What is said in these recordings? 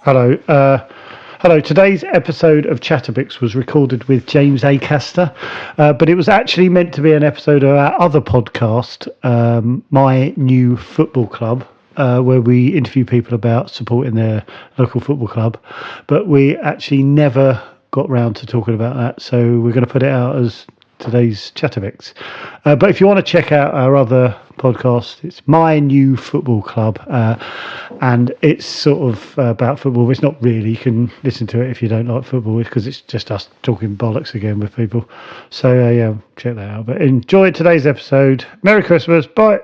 Hello. Hello. Today's episode of Chatterbox was recorded with James Acaster, but it was actually meant to be an episode of our other podcast, My New Football Club, where we interview people about supporting their local football club. But we actually never got round to talking about that, so we're going to put it out as today's Chatterbox. But if you want to check out our other podcast, it's My New Football Club, and it's sort of about football. It's not really. You can listen to it if you don't like football, because it's just us talking bollocks again with people. So yeah, check that out. But enjoy today's episode. Merry Christmas. Bye.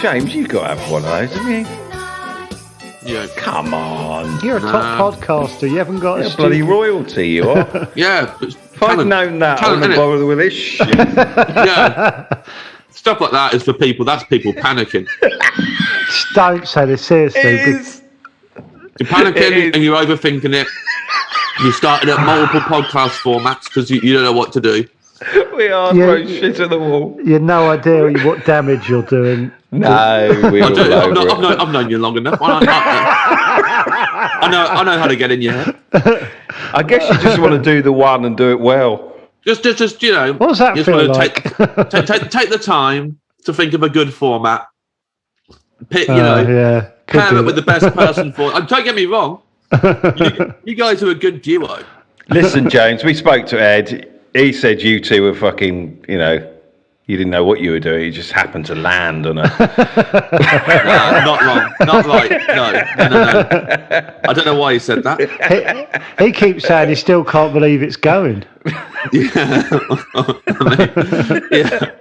James, you've got to have one of those, haven't you? Yeah. Come on. You're a top podcaster. You haven't got a bloody royalty, you are. Yeah. If I'd known that, I wouldn't bother with this shit. Yeah. Stuff like that is for people. That's people panicking. Don't say this seriously. You're panicking and you're overthinking it. You started at multiple podcast formats because you don't know what to do. We are throwing shit at the wall. You have no idea what damage you're doing. No, we're all over it. I've known you long enough. I know how to get in your head. I guess you just want to do the one and do it well. Just you know. What does that feel like? Take the time to think of a good format. Pick, pair it with the best person for. Don't get me wrong. You guys are a good duo. Listen, James, we spoke to Ed. He said you two were fucking, you didn't know what you were doing. You just happened to land on a... Not wrong. Not right. No. I don't know why he said that. He keeps saying he still can't believe it's going. Yeah. Yeah.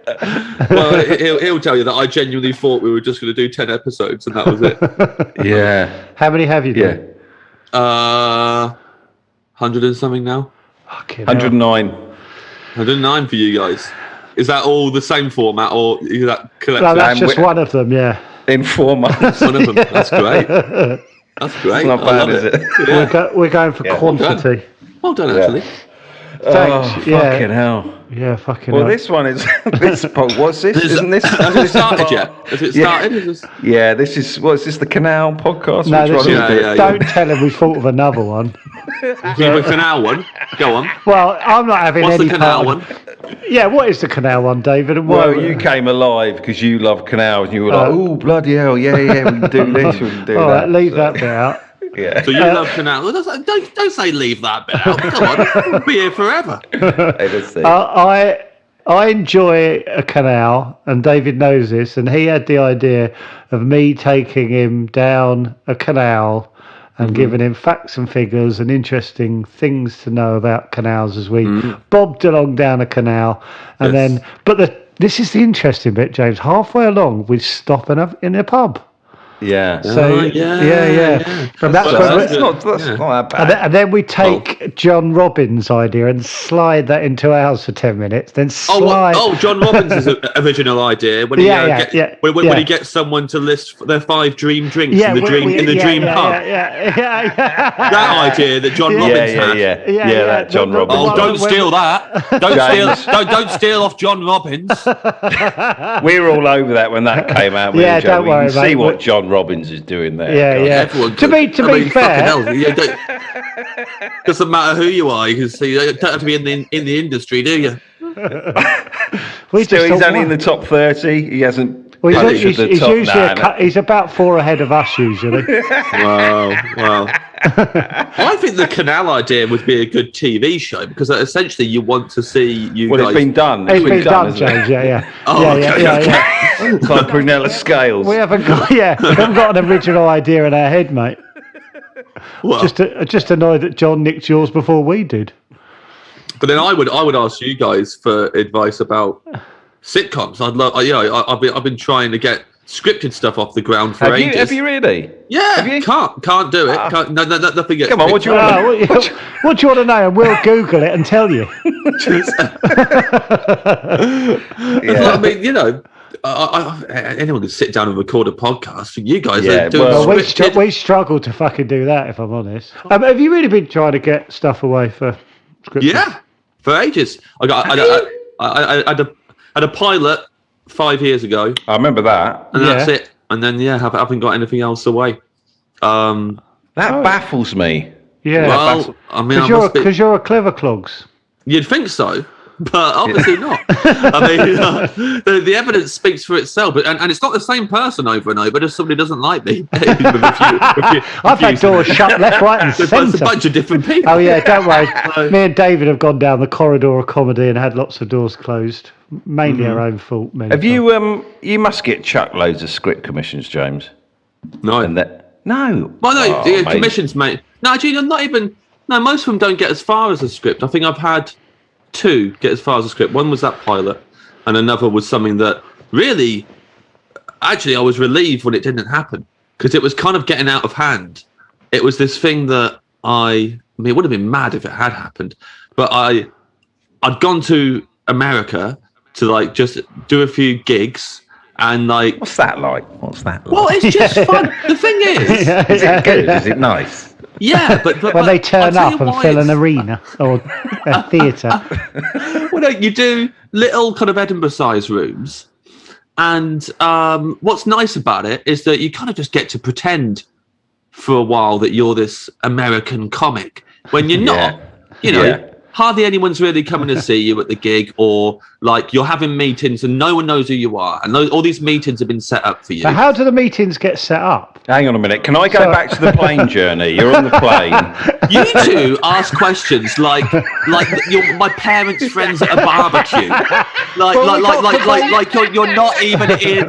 Well, he'll tell you that I genuinely thought we were just going to do 10 episodes and that was it. Yeah. How many have you done? 100 and something now. 109. 109 for you guys. Is that all the same format, or is that collection? No, that's just one of them, yeah. In 4 months. One of them. That's great. That's great. It's not bad, is it? Yeah. We're going for quantity. Well done, actually. Thanks. Fucking hell. Yeah, fucking hell. Well, this one is... what's this? Isn't this... Has it started yet? Has it started? Yeah, this is... Is this the Canal podcast? No, don't tell him we thought of another one. The Canal one? Go on. Well, I'm not having What's any the Canal one? Yeah, what is the Canal one, David? And well, you came alive because you love canals and you were like, oh, bloody hell, yeah, we can do this, we can do that. All right, leave that bit out. Yeah. So you love Canal. Don't say leave that bit out. Come on, we'll be here forever. I enjoy a canal, and David knows this, and he had the idea of me taking him down a canal and giving him facts and figures and interesting things to know about canals as we bobbed along down a canal. And this is the interesting bit, James. Halfway along, we stop in a pub. Yeah. So yeah. And that's not that bad. And then we take John Robbins' idea and slide that into ours for 10 minutes. Then slide. John Robbins' original idea when he when he gets someone to list their 5 dream drinks in the dream pub. That idea that John Robbins had. That John Robbins. Oh, don't steal that! Don't steal off John Robbins. We were all over that when that came out. Yeah, don't worry, mate. See what John Robbins is doing there. Yeah. To be fair, doesn't matter who you are. You don't have to be in the industry, do you? He's only in the top 30. He hasn't. Well, he's about 4 ahead of us usually. Well. I think the Canal idea would be a good TV show because essentially you want to see you guys. It's been done. It's been done, James. Yeah. It's like Brunella Scales. We haven't got an original idea in our head, mate. Well, just annoyed that John nicked yours before we did. But then I would ask you guys for advice about sitcoms. I've been trying to get scripted stuff off the ground for ages. Have you really? Yeah. Have you? Can't do it. Nothing gets. Come on, what do you want? What do you want to know? And we'll Google it and tell you. I mean, anyone can sit down and record a podcast. You guys are doing. We struggle to fucking do that, if I'm honest. Have you really been trying to get stuff away for scripted? Yeah, for ages. I had a pilot 5 years ago. I remember that. And that's it. And then, haven't got anything else away. That baffles me. Yeah. Well, I mean, because you're a clever clogs. You'd think so, but obviously not. I mean, the evidence speaks for itself. And it's not the same person over and over. Just somebody doesn't like me. I've had doors shut left, right, and centre. It's a bunch of different people. Oh yeah, don't worry. Me and David have gone down the corridor of comedy and had lots of doors closed. Mainly our own fault. Have you? You must get chucked loads of script commissions, James. No. No. Well, no, commissions, mate. No, actually, not even. No, most of them don't get as far as a script. I think I've had 2 get as far as a script. One was that pilot, and another was something that really, actually, I was relieved when it didn't happen because it was kind of getting out of hand. It was this thing that it would have been mad if it had happened, but I'd gone to America to just do a few gigs and What's that like? Well, it's just fun. The thing is it good? Is it nice? Yeah, but when they turn up and fill an arena or a theatre. Well, no, you do little kind of Edinburgh-sized rooms, and what's nice about it is that you kind of just get to pretend for a while that you're this American comic when you're not. Hardly anyone's really coming to see you at the gig, or you're having meetings and no one knows who you are, and all these meetings have been set up for you. So how do the meetings get set up? Hang on a minute. Can I go back to the plane journey? You're on the plane. You two ask questions like you're my parents' friends at a barbecue. You're not even in.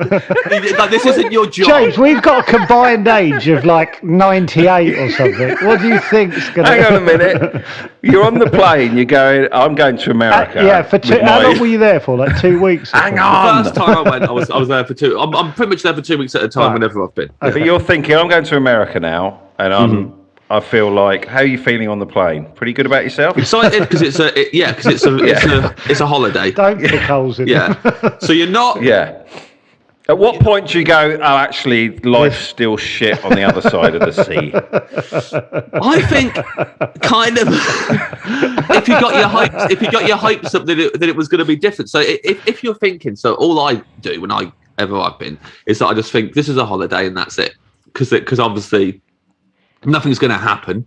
This isn't your job. James, we've got a combined age of 98 or something. What do you think's going to... Hang on a minute. You're on the plane. You're going, I'm going to America. For how long were you there for? 2 weeks? Hang on. The first time I went, I was there for 2. I'm pretty much there for 2 weeks at a time whenever I've been. Okay. But you're thinking, I'm going to America now, and I feel like, how are you feeling on the plane? Pretty good about yourself? Excited because it's a holiday. Don't pick holes in it. So you're not. Yeah. At what point do you go, oh, actually, life's still shit on the other side of the sea? I think kind of if you got your hopes up that it was going to be different. So if you're thinking, so all I do whenever I've been is that I just think this is a holiday and that's it, because obviously nothing's going to happen.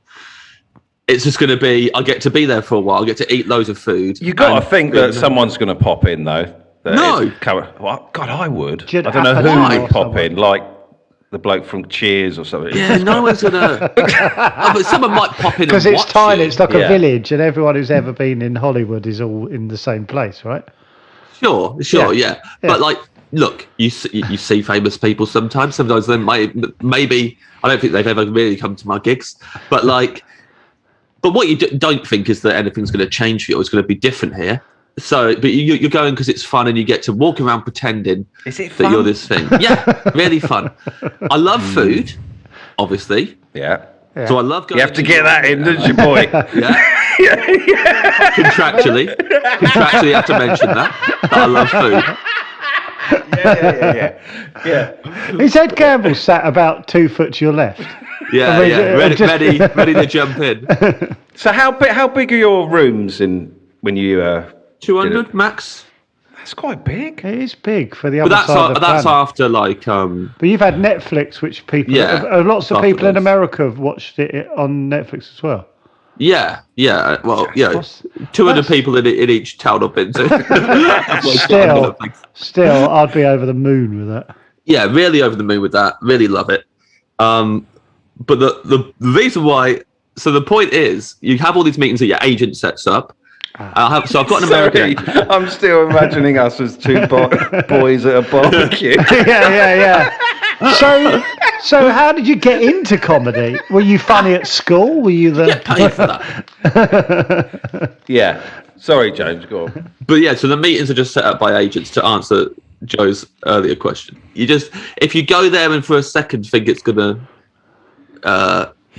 It's just going to be, I get to be there for a while, I get to eat loads of food. You got to think that someone's going to pop in though. No. Well, God, I would. I don't know who would pop in, like the bloke from Cheers or something. Yeah, no one's going to... but someone might pop in because it's tiny, it's like a village, and everyone who's ever been in Hollywood is all in the same place, right? Sure, yeah. But look, you see famous people sometimes. Sometimes they maybe... I don't think they've ever really come to my gigs, but but what you don't think is that anything's going to change for you. It's going to be different here. So, but you're going because it's fun and you get to walk around pretending that you're this thing. Yeah, really fun. I love food, obviously. Yeah. So I love going. You have to get that in, don't you, boy? Yeah. Contractually, you have to mention that I love food. Yeah. Is Ed Campbell sat about 2 foot to your left? Yeah, ready to jump in. So how big are your rooms when you? 200 max. That's quite big. It is big for the other side of the planet. That's after But you've had Netflix, which people... lots of people in America have watched it on Netflix as well. Yeah. Well, 200 people in each town I've been to. Still, I'd be over the moon with that. Yeah, really over the moon with that. Really love it. but the reason why. So the point is, you have all these meetings that your agent sets up. So I've got an American. Sorry, I'm still imagining us as two boys at a barbecue. yeah. So how did you get into comedy? Were you funny at school? Were you the? Get paid for that. Yeah. Sorry, James. Go on. But yeah, so the meetings are just set up by agents to answer Joe's earlier question. If you go there and for a second think it's gonna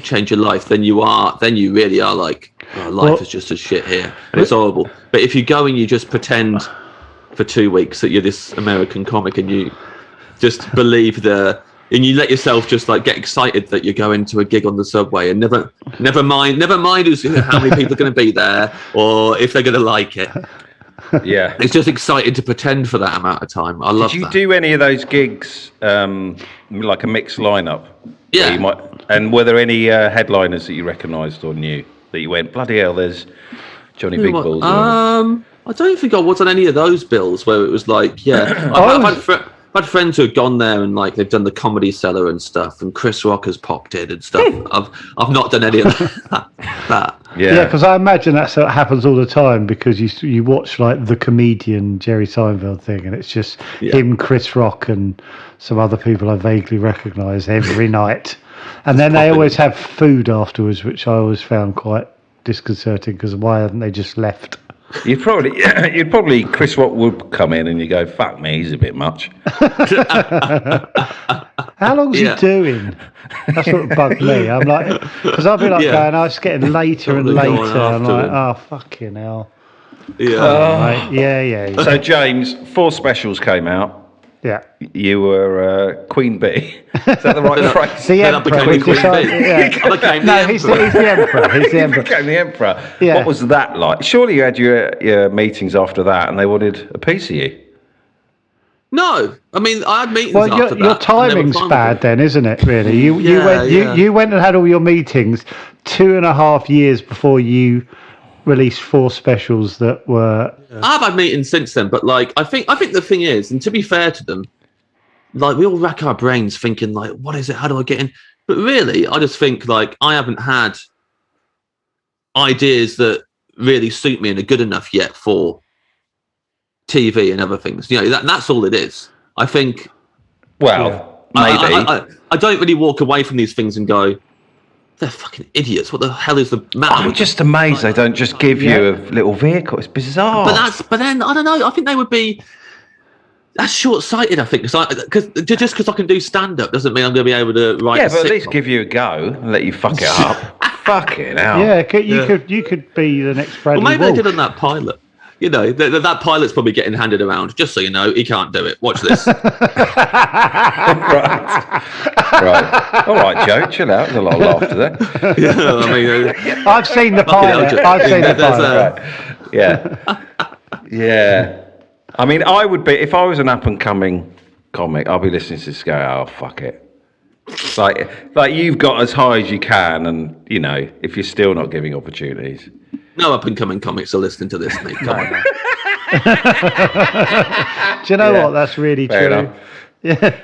change your life, then you really are like, oh, life is just as shit here and it's horrible. But if you go and you just pretend for 2 weeks that you're this American comic and you just believe and you let yourself just like get excited that you're going to a gig on the subway and never mind how many people are going to be there or if they're going to like it. Yeah, it's just excited to pretend for that amount of time. I love that. Did you do any of those gigs, like a mixed lineup? Yeah. And were there any headliners that you recognised or knew that you went, bloody hell, there's Johnny Big Balls? I don't think I was on any of those bills where it was like, yeah. I've had friends who have gone there and like they've done the Comedy Cellar and stuff, and Chris Rock has popped in and stuff. I've not done any of that. Yeah, because I imagine that happens all the time because you watch like the comedian Jerry Seinfeld thing, and it's just him, Chris Rock, and some other people I vaguely recognise every night, and then they always have food afterwards, which I always found quite disconcerting because why haven't they just left? You'd probably Chris Rock would come in and you go, fuck me, he's a bit much. How long's he doing? That's what bugged me. I'm like, because I'll be like going, I was getting later and later. I'm like, oh, fucking hell. Yeah. Yeah. So, James, 4 specials came out. Yeah. You were Queen Bee. Is that the right phrase? The Emperor. Queen Bee. He's the Emperor. He's the Emperor. He became the Emperor. Yeah. What was that like? Surely you had your meetings after that and they wanted a piece of you. No, I mean I had meetings after that. Your timing's bad then, isn't it? Really, you went and had all your meetings 2.5 years before you released 4 specials that were. I've had meetings since then, but like I think the thing is, and to be fair to them, like we all rack our brains thinking like, what is it? How do I get in? But really, I just think like I haven't had ideas that really suit me and are good enough yet for TV and other things. You know, that's all it is. I think. Well, maybe. I don't really walk away from these things and go, they're fucking idiots. What the hell is the matter? I'm just amazed they don't just give you a little vehicle. It's bizarre. But then I don't know. I think they would be. That's short-sighted. I think because just because I can do stand-up doesn't mean I'm going to be able to write. Yeah, but at least give you a go and let you fuck it up. Fucking hell. Yeah, you could be the next Bradley Well, maybe Wolf. they did on that pilot. You know, that pilot's probably getting handed around. Just so you know, he can't do it. Watch this. Right. All right, Joe, chill out. There's a lot of laughter there. Yeah, I mean, I've seen the pilot. I've seen the pilot. Right. Yeah. I mean, I would be, if I was an up-and-coming comic, I'll be listening to this go, oh, fuck it. Like you've got as high as you can, and, you know, if you're still not giving opportunities. no up-and-coming comics are listening to this, mate. Come on. Do you know what? That's really Fair true. enough. Yeah.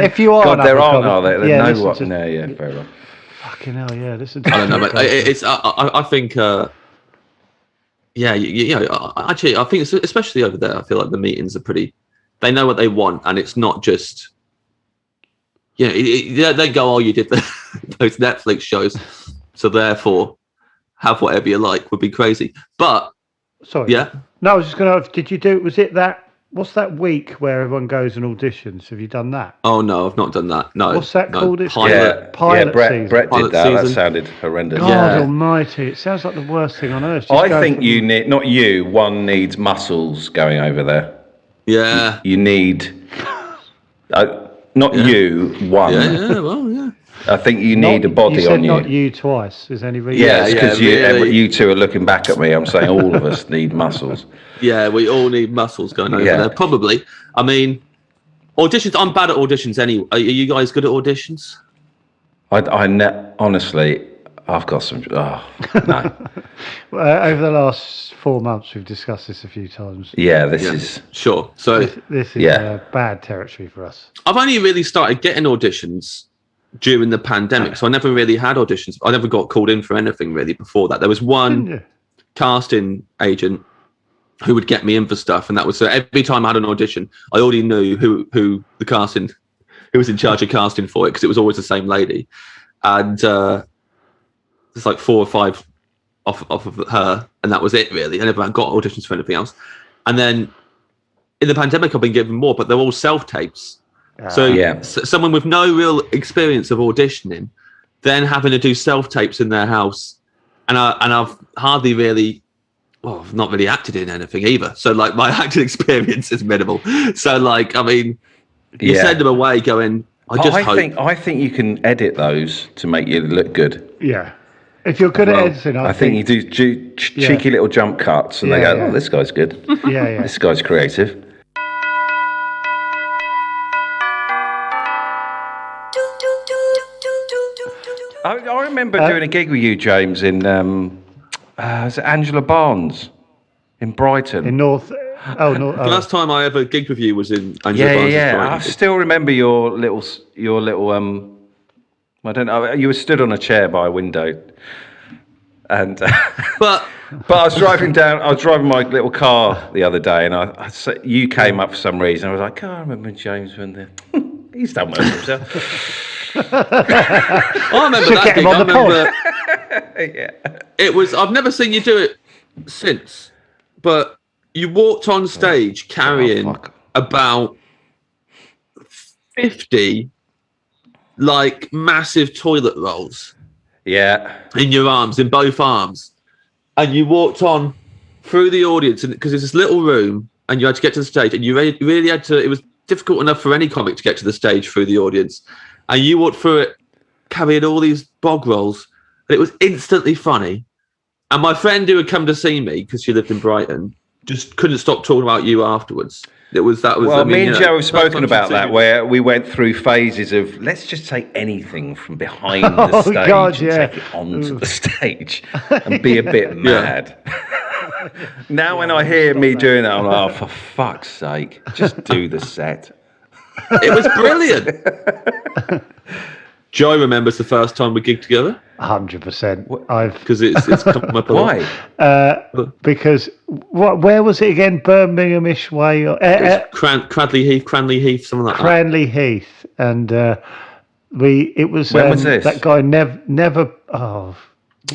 If you are God, an there up-and-coming, are there? yeah, No, what? to, No, yeah, fair enough. Fucking hell, yeah. Listen to I don't know, but it's. I think. Yeah, you know. Actually, I think especially over there, I feel like the meetings are pretty. They know what they want, and it's not just. You know, they go, "Oh, you did those Netflix shows, so therefore, have whatever you like." Would be crazy, but. Sorry. Yeah. No, I was just going to. Did you do? Was it that? What's that week where everyone goes and auditions? Have you done that? Oh no, I've not done that. No. What's that called? It's pilot. Pilot Brett did Pilot that. That season. sounded horrendous. God Almighty! It sounds like the worst thing on earth. I think you need, not you, one needs muscles going over there. Yeah. You need, not you, one. Yeah. Well, yeah. I think you need a body you said on you. Not you twice. Is any reason? Yeah, because really. you two are looking back at me. I'm saying all of us need muscles. Yeah, we all need muscles going over Yeah. there. Probably. I mean, auditions. I'm bad at auditions anyway. Are you guys good at auditions? Honestly, I've got some. Oh, no. Over the last 4 months, we've discussed this a few times. Yeah, this is. Sure. So This is bad territory for us. I've only really started getting auditions during the pandemic, so I never really had auditions. I never got called in for anything really before that. There was one casting agent who would get me in for stuff, and that was every time I had an audition, I already knew who who was in charge of casting for it, because it was always the same lady, and it's like 4 or 5 off of her, and that was it really. I never got auditions for anything else. And then in the pandemic, I've been given more, but they're all self-tapes. So someone with no real experience of auditioning, then having to do self-tapes in their house, and I've hardly really, well, I've not really acted in anything either. So like my acting experience is minimal. So like, I mean, you send them away going, I think you can edit those to make you look good. Yeah. If you're good at editing, I think you do cheeky little jump cuts, and they go, "Oh, this guy's good. Yeah. This guy's creative." I remember doing a gig with you, James, in was it Angela Barnes in Brighton? In North. The last time I ever gigged with you was in Angela Barnes. Yeah. I still remember your little. I don't know. You were stood on a chair by a window, and but I was driving my little car the other day, and you came up for some reason. I was like, I remember James when he's done well for himself. I remember that gig. It was. I've never seen you do it since, but you walked on stage carrying about 50 like massive toilet rolls. Yeah, in your arms, in both arms, and you walked on through the audience, and because it's this little room, and you had to get to the stage, and you really had to. It was difficult enough for any comic to get to the stage through the audience. And you walked through it, carrying all these bog rolls, and it was instantly funny. And my friend who had come to see me, because she lived in Brighton, just couldn't stop talking about you afterwards. Well, me and Joe have spoken about that, where we went through phases of let's just take anything from behind the stage and take it onto the stage and be a bit mad. Now when I hear me doing that, I'm like, oh, for fuck's sake, just do the set. It was brilliant. Joe remembers the first time we gigged together. 100%. Because it's come up a lot. Why? Because where was it again? Birminghamish way, or Cranley Heath, something like that. Cranley Heath, and it was. When was this? That guy never. Oh,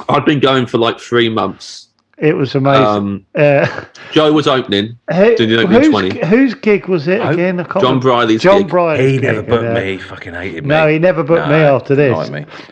I'd been going for like 3 months. It was amazing. Joe was opening. Doing the opening 20. Whose gig was it again? John Briley's gig. He never booked me. He fucking hated me. No, he never booked me after this.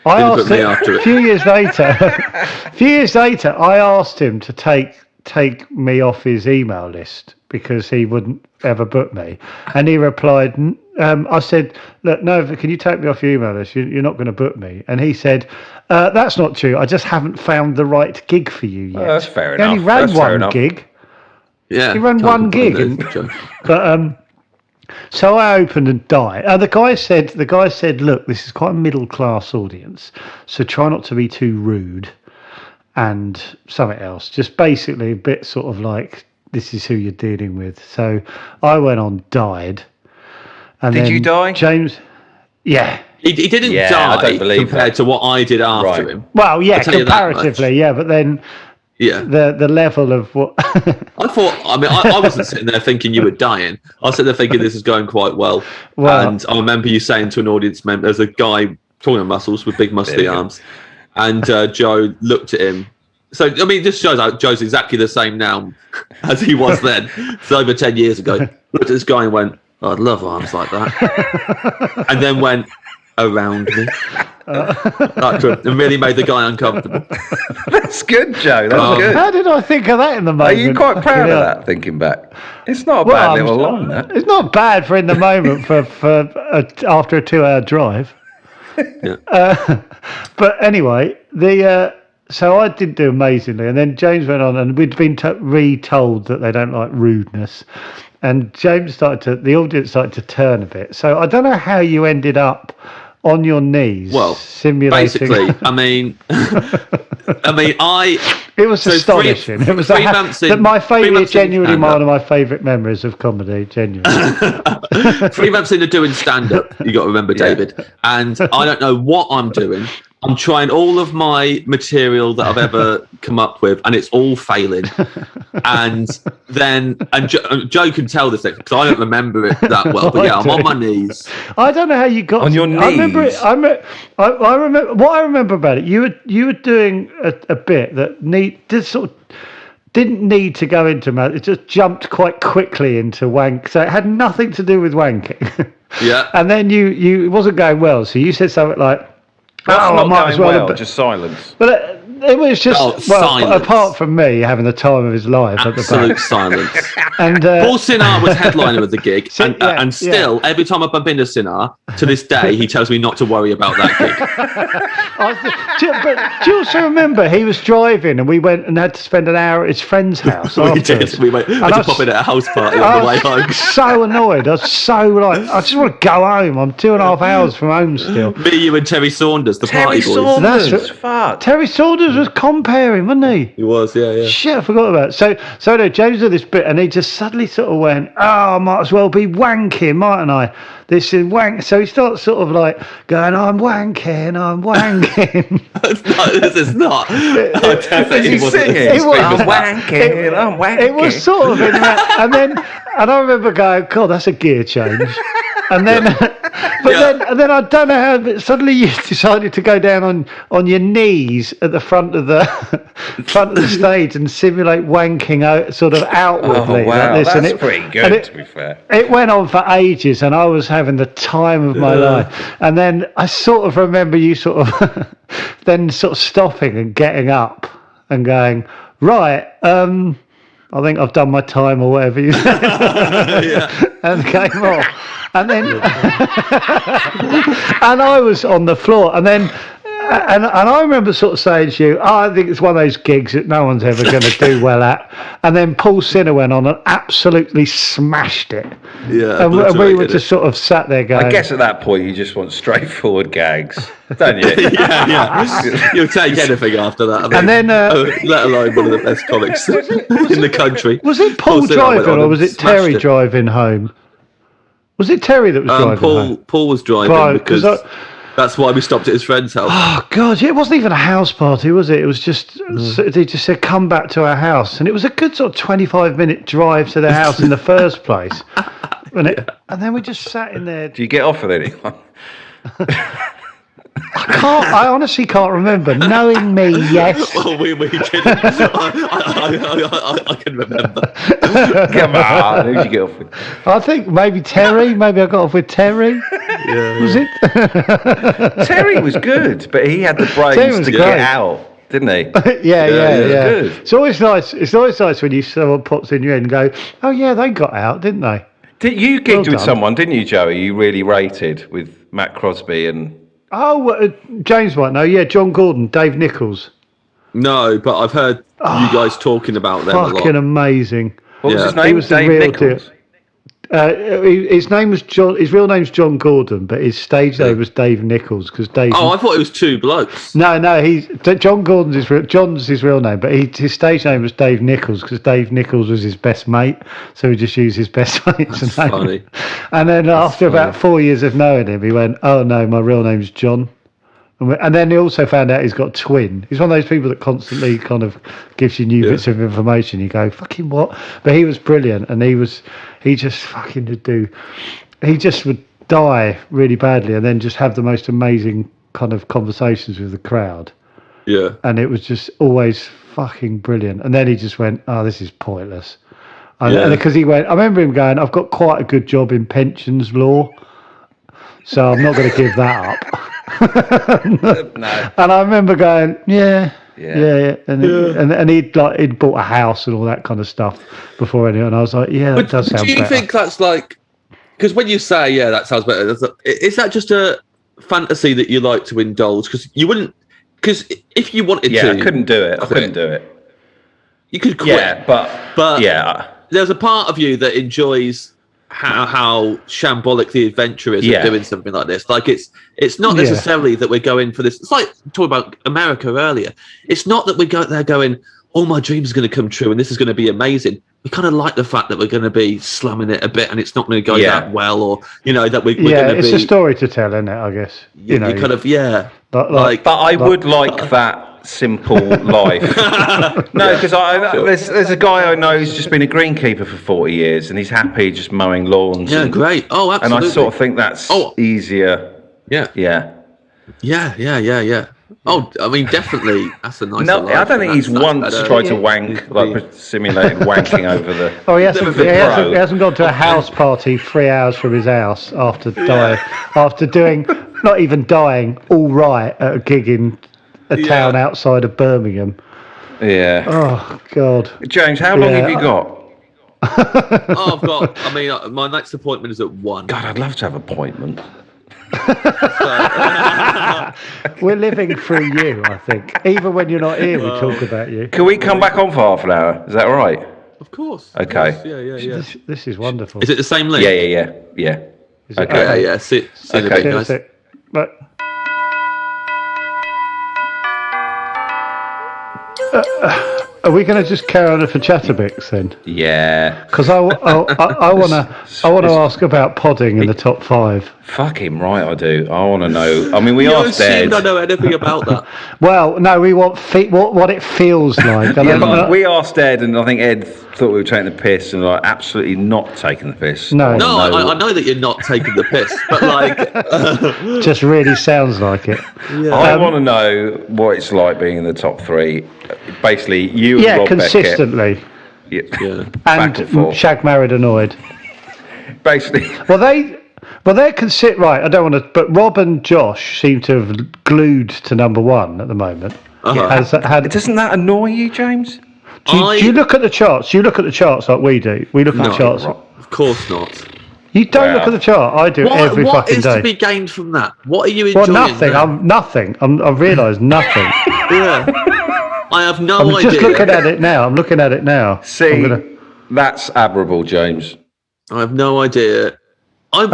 I asked him a few years later. I asked him to take me off his email list because he wouldn't ever book me, and he replied. I said, "Look, no, can you take me off your email list? You're not going to book me." And he said, "That's not true. I just haven't found the right gig for you yet." That's fair enough. He only ran one gig. Yeah, he ran one gig. But so I opened and died. The guy said, "Look, this is quite a middle class audience, so try not to be too rude." And something else, just basically a bit sort of like, this is who you're dealing with. So I went on, died. And did you die? James, yeah. He didn't die I don't believe compared to what I did after him. Well, yeah, comparatively, yeah, but then the level of what... I wasn't sitting there thinking you were dying. I was sitting there thinking this is going quite well. And I remember you saying to an audience member, there's a guy talking of muscles with big muscly arms, and Joe looked at him. So, I mean, this shows how Joe's exactly the same now as he was then. It's over 10 years ago. Looked at this guy and went, oh, I'd love arms like that. And then went around me. And really made the guy uncomfortable. That's good, Joe. That's good. How did I think of that in the moment? Are you quite proud of that, thinking back? It's not a bad little line, that. It's not bad for in the moment for after a 2-hour drive. Yeah. But anyway, so I did do amazingly, and then James went on, and we'd been retold that they don't like rudeness, and the audience started to turn a bit. So I don't know how you ended up on your knees, Well, simulating. basically, I mean, It was astonishing. It was 3 months in. my favourite, genuinely stand-up. one of my favourite memories of comedy. Genuinely. 3 months into doing stand-up, you got to remember, David. And I don't know what I'm doing. I'm trying all of my material that I've ever come up with, and it's all failing. And Joe can tell this because I don't remember it that well. But yeah, I'm on my knees. I don't know how you got on your knees. I remember it. I remember what I remember about it. You were doing a bit that didn't need to go into math. It just jumped quite quickly into wank. So it had nothing to do with wanking. Yeah. And then you it wasn't going well. So you said something like, Not I might going as well. well, just silence. But it was just silence. apart from me having the time of his life at the Absolute back. silence. And Paul Sinard was headliner of the gig, Yeah, and still, every time I bump into Sinard, to this day, he tells me not to worry about that gig. But do you also remember he was driving and we went and had to spend an hour at his friend's house? We did. We went to pop in at a house party on the way home. So annoyed. I was so like, I just want to go home. I'm 2.5 hours from home still. Me, you, and Terry Saunders, the Terry party boys. Saunders, fuck. Terry Saunders was comparing, wasn't he? He was, yeah. Shit, I forgot about it. So no, James did this bit and he just suddenly sort of went, I might as well be wanking, mightn't I? This is wank. So he starts sort of like going, I'm wanking. No, this is not. He's singing. I'm wanking. It was sort of in that. And I remember going, God, that's a gear change. And then, then I don't know how, but suddenly you decided to go down on your knees at the front of the stage and simulate wanking out, sort of outwardly. Oh, wow, like this. that's pretty good, to be fair. It went on for ages, and I was having the time of my life. And then I sort of remember you sort of then sort of stopping and getting up and going, right, I think I've done my time or whatever you said. And came off. And then and I was on the floor and then and I remember sort of saying to you, I think it's one of those gigs that no one's ever going to do well at. And then Paul Sinner went on and absolutely smashed it. Yeah, and we were just sort of sat there going, I guess at that point you just want straightforward gags, don't you? yeah. You'll take anything after that. I think. And then, let alone one of the best comics in the country. Was it Paul driving or was it Terry driving home? Was it Terry that was driving home? Paul was driving because that's why we stopped at his friend's house. Oh God! Yeah, it wasn't even a house party, was it? It was just they just said, "Come back to our house," and it was a good sort of 25-minute drive to their house in the first place. And then we just sat in there. Do you get off with anyone? I honestly can't remember. Knowing me, yes. Oh, we didn't. I can remember. Come on, who'd you get off with? I think maybe Terry. Maybe I got off with Terry. Yeah. Was it? Terry was good, but he had the brains to get out, didn't he? Yeah. Good. It's always nice. It's always nice when someone pops in your head and go, "Oh yeah, they got out, didn't they?" You gigged with someone, didn't you, Joey? You really rated with Matt Crosby and. Oh, James might know. Yeah, John Gordon, Dave Nichols. No, but I've heard you guys talking about them a lot. Fucking amazing. What was his name? He was Dave the real Nichols. deal. His name was John. His real name's John Gordon, but his stage name was Dave Nichols because Dave. Oh, I thought it was two blokes. No. John Gordon's John's his real name, but his stage name was Dave Nichols because Dave Nichols was his best mate, so he just used his best mate's name. Funny. And then after about 4 years of knowing him, he went, "Oh no, my real name's John." And then he also found out he's got a twin. He's one of those people that constantly kind of gives you new bits of information. You go, fucking what? But he was brilliant, and he just fucking would do. He just would die really badly, and then just have the most amazing kind of conversations with the crowd. Yeah. And it was just always fucking brilliant. And then he just went, "Oh, this is pointless." And because he went, I remember him going, "I've got quite a good job in pensions law, so I'm not going to give that up." No. And I remember going, yeah. And he'd bought a house and all that kind of stuff before anyone. I was like, yeah, that does sound better. Do you think that's like, because when you say, yeah, that sounds better, is that just a fantasy that you like to indulge? Because you wouldn't, because if you wanted to, I couldn't do it. I couldn't do it. You could quit. Yeah, but there's a part of you that enjoys how shambolic the adventure is Yeah. of doing something like this. Like it's not necessarily that we're going for this. It's like talking about America earlier. It's not that we go there going, "Oh, my dream's going to come true and this is going to be amazing." We kind of like the fact that we're going to be slumming it a bit and it's not going to go that well, or that we're going to be. It's a story to tell, isn't it? I guess you kind of But I would like that simple life. No, because there's a guy I know who's just been a greenkeeper for 40 years and he's happy just mowing lawns. Yeah, great. Oh, absolutely. And I sort of think that's easier. Yeah. Oh, I mean, definitely. That's a nice. No, I don't think he's once tried to wank, like simulated wanking over the. Oh, he hasn't gone to a house party 3 hours from his house after dying, after doing, not even dying, all right at a gig in a town outside of Birmingham. Yeah. Oh God. James, how long have you got? I've got. I mean, my next appointment is at 1. God, I'd love to have an appointment. We're living through you, I think. Even when you're not here, we talk about you. Can we come back on for half an hour? Is that all right? Of course. Okay. Yeah. This is wonderful. Is it the same link? Yeah. Okay. Yeah. See you in a bit, guys. But are we going to just carry on for Chatterbox then? Yeah. Because I want to ask about podding in the top 5. Fucking right, I do. I want to know. I mean, we are dead. I don't know anything about that. Well, no, we want what it feels like. We asked Ed, and I think Ed thought we were taking the piss, and like absolutely not taking the piss. No, I know that you're not taking the piss, but like, just really sounds like it. Yeah. I want to know what it's like being in the top 3. Basically, you and Rob consistently. Beckett. Yeah. And Shag Married Annoyed. Basically. Well, they're right. I don't want to, but Rob and Josh seem to have glued to number 1 at the moment. Doesn't that annoy you, James? Do you look at the charts? You look at the charts like we do. We look at the charts. Of course not. You don't look at the chart. I do every fucking day. What is to be gained from that? What are you enjoying? Well, nothing. I've realised nothing. Yeah. I have no idea. I'm just looking at it now. See, that's admirable, James. I have no idea. You're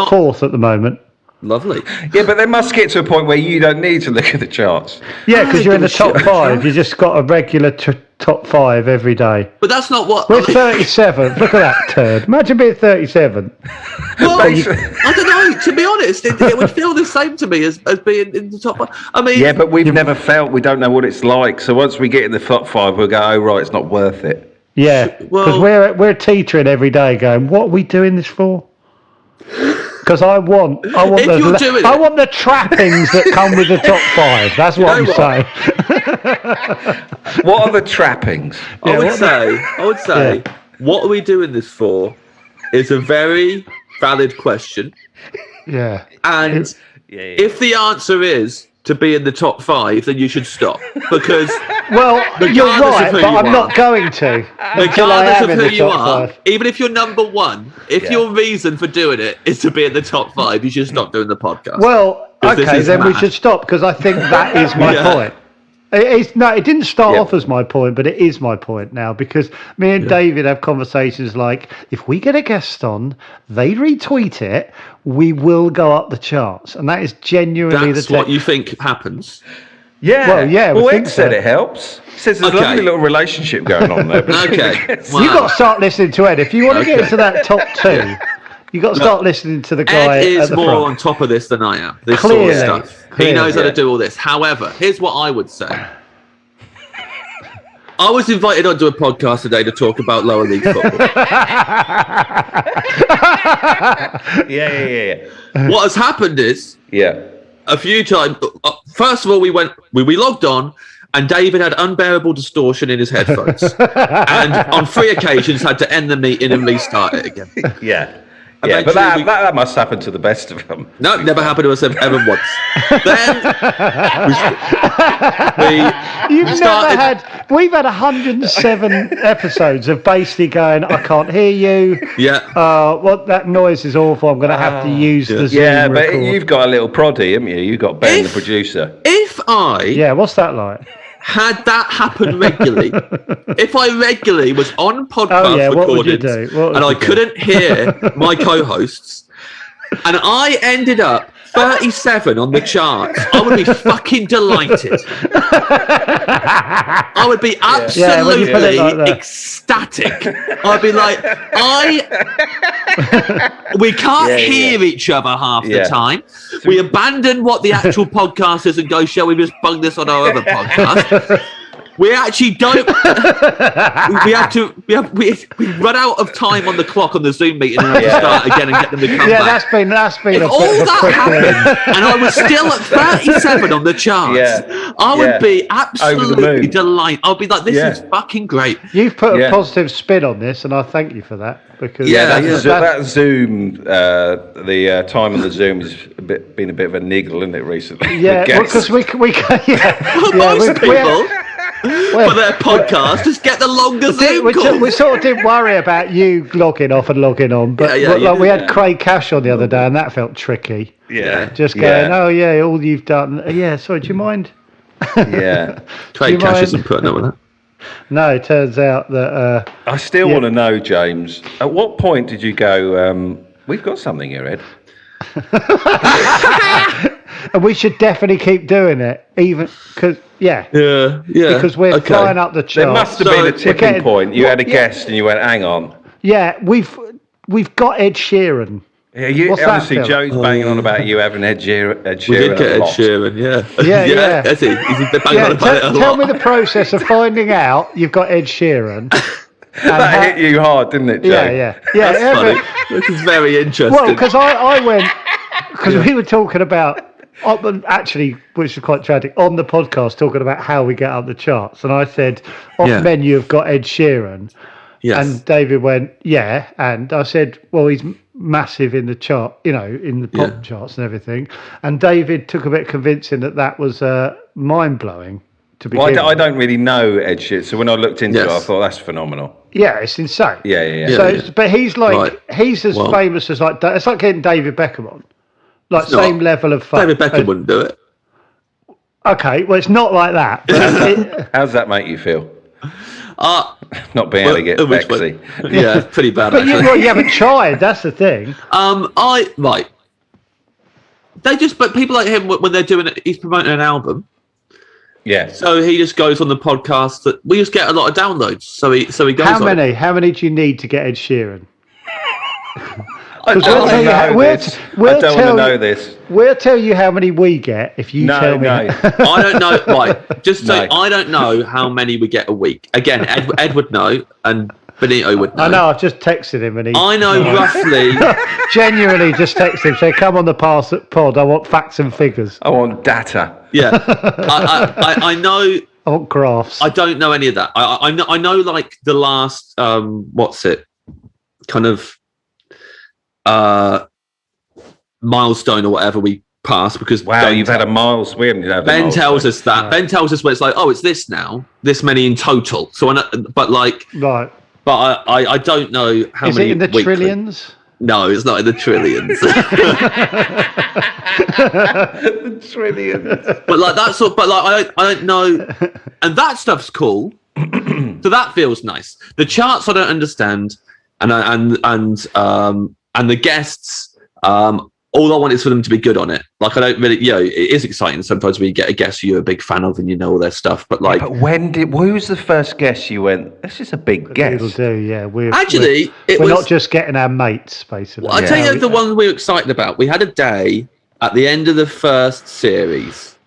fourth at the moment. Lovely. Yeah, but they must get to a point where you don't need to look at the charts. Yeah, because you're in the top 5. You just got a regular top 5 every day. But that's not what... We're 37th. Look at that turd. Imagine being 37. Well, I don't know. To be honest, it would feel the same to me as being in the top 5. I mean... Yeah, but we've never felt... We don't know what it's like. So once we get in the top 5, we'll go, oh, right, it's not worth it. Yeah, because we're teetering every day going, what are we doing this for? Because I want the trappings that come with the top 5. That's what I'm saying. What are the trappings? I would say, what are we doing this for? Is a very valid question. Yeah. And if the answer is to be in the top 5, then you should stop because. Well, you're right, but I'm not going to. Regardless of who you are, even if you're number 1, if your reason for doing it is to be in the top 5, you should stop doing the podcast. Well, okay, then we should stop because I think that is my point. It didn't start off as my point, but it is my point now because me and David have conversations like, if we get a guest on, they retweet it, we will go up the charts. And that is genuinely That's what you think happens. Yeah. Well, Ed said it helps. He says there's a lovely little relationship going on there. Okay. Wow. You've got to start listening to Ed. If you want to get into that top 2, you've got to start listening to the guy Ed is at the more front. on top of this than I am. This Clearly, sort of stuff. He knows how to do all this. However, here's what I would say. I was invited onto a podcast today to talk about lower league football. Yeah. What has happened is, a few times. First of all, we logged on, and David had unbearable distortion in his headphones, and on 3 occasions had to end the meeting and restart it again. Yeah, but that must happen to the best of them. No, never happened to us ever once. Then we've had 107 episodes of basically going, I can't hear you. Yeah. That noise is awful. I'm going to have to use the Zoom but record. You've got a little proddy, haven't you? You've got Ben, the producer. Yeah, what's that like? had that happen regularly, if I regularly was on podcast recordings and I couldn't hear my co-hosts, and I ended up 37 on the charts, I would be fucking delighted. I would be absolutely ecstatic. I'd be like, we can't hear each other half the time. We abandon what the actual podcast is and go, shall we just bung this on our other podcast? We actually don't. We run out of time on the clock on the Zoom meeting and have to start again and get them to come back. Yeah, that's been if all that happened and I was still at 37 on the charts, I would be absolutely delighted. I'll be like, this is fucking great. You've put a positive spin on this, and I thank you for that. Because that Zoom, the time on the Zoom has been a bit of a niggle, isn't it, recently? Yeah, because we people. For their podcast, just get the longer Zoom call. We sort of didn't worry about you logging off and logging on, but we had Craig Cash on the other day, and that felt tricky. Yeah, just going, all you've done. Yeah, sorry, do you mind? Yeah, Craig Cash isn't putting up with that. No, it turns out that. I still want to know, James. At what point did you go? We've got something here, Ed. And we should definitely keep doing it, even because because we're flying up the charts. There must have been a tipping point. You had a guest, and you went, "Hang on." Yeah, we've got Ed Sheeran. Yeah, obviously Joe's banging on about you having Ed Sheeran. We did get Ed Sheeran, yeah. Is he? He's banging on about it a lot. Tell me the process of finding out you've got Ed Sheeran. That hit you hard, didn't it, Joe? Yeah. That's funny. This is very interesting. Well, because I went, because we were talking about, actually, which is quite tragic, on the podcast, talking about how we get up the charts. And I said, off menu, have got Ed Sheeran. Yes. And David went, yeah. And I said, well, he's massive in the chart, in the pop charts and everything. And David took a bit of convincing that was mind-blowing. I don't really know Ed Sheeran, so when I looked into it, I thought that's phenomenal. Yeah, it's insane. Yeah. But he's like, he's as famous as it's like getting David Beckham on. Like same level of fun. David Beckham wouldn't do it. Okay, well, it's not like that. But how does that make you feel? Not being able to get Bexy. Yeah, pretty bad. But you haven't tried. That's the thing. But people like him when they're doing it, he's promoting an album. Yeah. So he just goes on the podcast that we just get a lot of downloads. So he goes. How many? How many do you need to get Ed Sheeran? I don't want to know this. We'll tell you how many we get if you tell me. I don't know. Right, just say I don't know how many we get a week. Again, Ed would know, and Benito would know. I know. I've just texted him, and I know roughly. Genuinely, just text him. Say, come on the pod. I want facts and figures. I want data. Yeah, I know. I want graphs. I don't know any of that. I know like the last kind of milestone or whatever we passed because you've had a miles. We haven't had Ben tells us that. Ben tells us where it's like, oh, it's this now. This many in total. So I know, but like right. But I don't know how many. Is it in the weekly. Trillions? No, it's not in the trillions. The trillions. But like that's all. But like I don't know, and that stuff's cool. So that feels nice. The charts I don't understand, and the guests. All I want is for them to be good on it. Like I don't really, it is exciting sometimes when you get a guest who you're a big fan of and you know all their stuff. But like, who was the first guest you went? This is a big guest. People do, yeah. We're not just getting our mates, basically. Well, I tell you the one we were excited about. We had a day at the end of the first series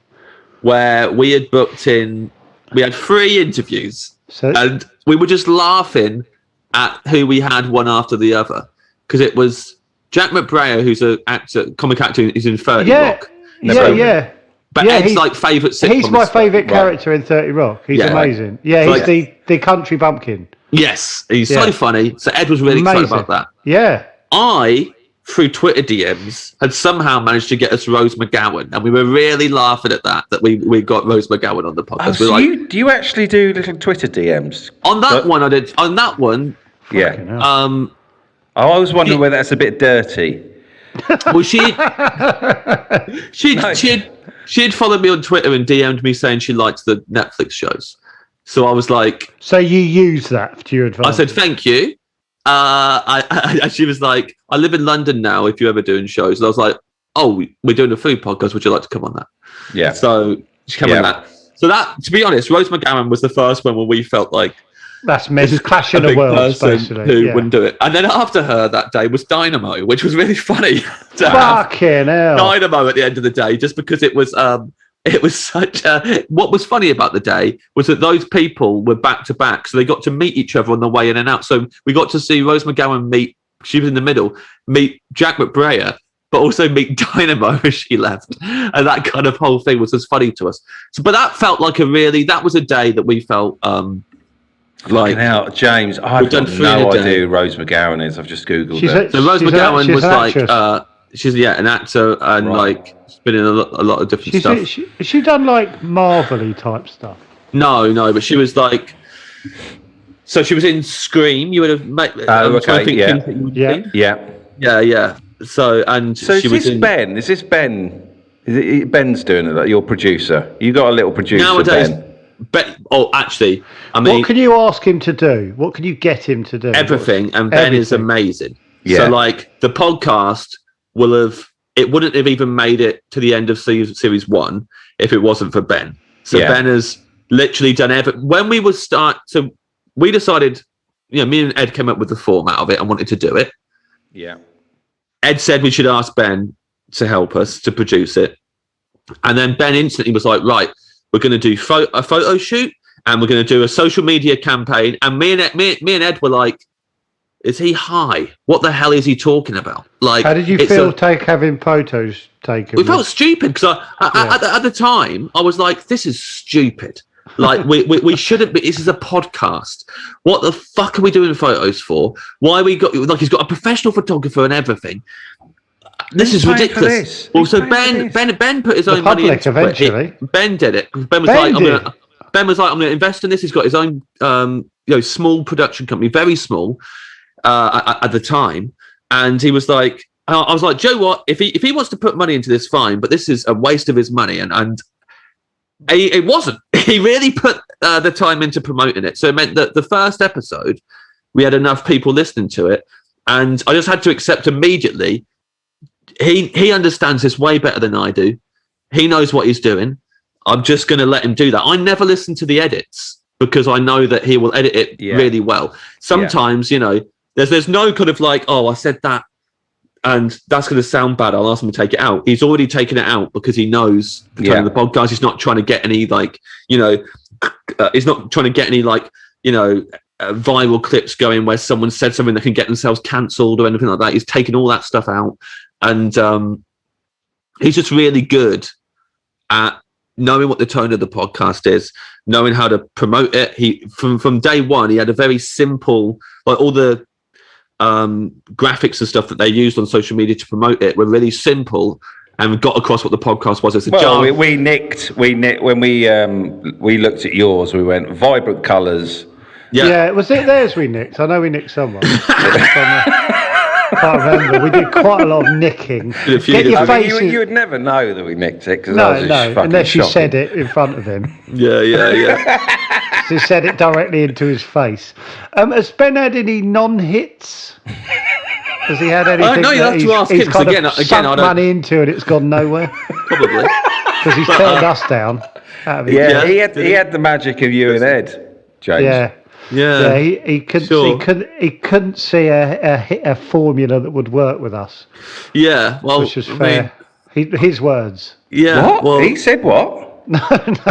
where we had booked in. We had 3 interviews, and we were just laughing at who we had one after the other because it was. Jack McBrayer, who's an actor, comic actor, is in 30 Rock. Yeah. But Ed's like favourite sitcom. He's my favourite character in 30 Rock. He's amazing. Yeah, he's the country bumpkin. Yes, he's so funny. So Ed was really excited about that. Yeah. I, through Twitter DMs, had somehow managed to get us Rose McGowan, and we were really laughing at that we got Rose McGowan on the podcast. So do you actually do little Twitter DMs? On that one, I did. On that one, I was wondering whether that's a bit dirty. Well, she'd she had followed me on Twitter and DM'd me saying she liked the Netflix shows. So I was like, so you use that to your advantage? I said, thank you. She was like, I live in London now, if you're ever doing shows. And I was like, oh, we're doing a food podcast. Would you like to come on that? Yeah. So she came on that. So that, to be honest, Rose McGowan was the first one where we felt like that's men's clash in the world, basically. Who wouldn't do it. And then after her that day was Dynamo, which was really funny to Fucking hell. Dynamo at the end of the day, just because it was such a... What was funny about the day was that those people were back to back, so they got to meet each other on the way in and out. So we got to see Rose McGowan meet, she was in the middle, meet Jack McBrayer, but also meet Dynamo as she left. And that kind of whole thing was just funny to us. So, but that felt like that was a day that we felt... like now, James, I've got no idea who Rose McGowan is. I've just googled it. So Rose McGowan was like she's an actor and like she's been in a lot of different stuff. Has she done like Marvel-y type stuff? No, but she was like. So she was in Scream. You would have met. Okay, yeah. So she was in Ben. Is this Ben? Is it Ben's doing it? Like your producer? You got a little producer nowadays. Ben. Actually, I mean, what can you ask him to do? What can you get him to do? Everything, and Ben is amazing. Yeah. So, like, the podcast wouldn't have even made it to the end of series 1 if it wasn't for Ben. So Ben has literally done everything. When we so we decided, me and Ed came up with the format of it and wanted to do it. Yeah. Ed said we should ask Ben to help us to produce it, and then Ben instantly was like, right. We're going to do a photo shoot, and we're going to do a social media campaign. And me and Ed were like, "Is he high? What the hell is he talking about?" Like, how did you feel having photos taken? We felt stupid because at the time I was like, "This is stupid. Like, we shouldn't be. This is a podcast. What the fuck are we doing photos for? Why we got like he's got a professional photographer and everything." This is ridiculous. Well, so Ben put his own money into eventually. Ben did it. Ben was like, I'm going to invest in this. He's got his own, small production company, very small at the time. And he was like, I was like, Joe, what? If he wants to put money into this, fine. But this is a waste of his money. And it wasn't. He really put the time into promoting it. So it meant that the first episode, we had enough people listening to it. And I just had to accept immediately. He understands this way better than I do. He knows what he's doing. I'm just going to let him do that. I never listen to the edits because I know that he will edit it really well. Sometimes, there's no kind of like, oh, I said that and that's going to sound bad. I'll ask him to take it out. He's already taken it out because he knows the tone of the podcast. He's not trying to get any he's not trying to get any viral clips going where someone said something that can get themselves cancelled or anything like that. He's taken all that stuff out. And he's just really good at knowing what the tone of the podcast is, knowing how to promote it. He from day one, he had a very simple, like all the graphics and stuff that they used on social media to promote it were really simple and got across what the podcast was. It's a we nicked when we looked at yours. We went vibrant colours. Yeah, was it theirs we nicked? I know we nicked someone. I can't remember. We did quite a lot of nicking. Get your face. You would never know that we nicked it. No, unless you said it in front of him. Yeah. So he said it directly into his face. Has Ben had any non-hits? Has he had anything? No, you have to ask him. He's kind of sunk money into and it's gone nowhere. Probably because he's turned us down. He had the magic of you and Ed, James. Yeah, he couldn't see a formula that would work with us. Yeah, well, which was fair. His words. Yeah, what? Well, he said what? No,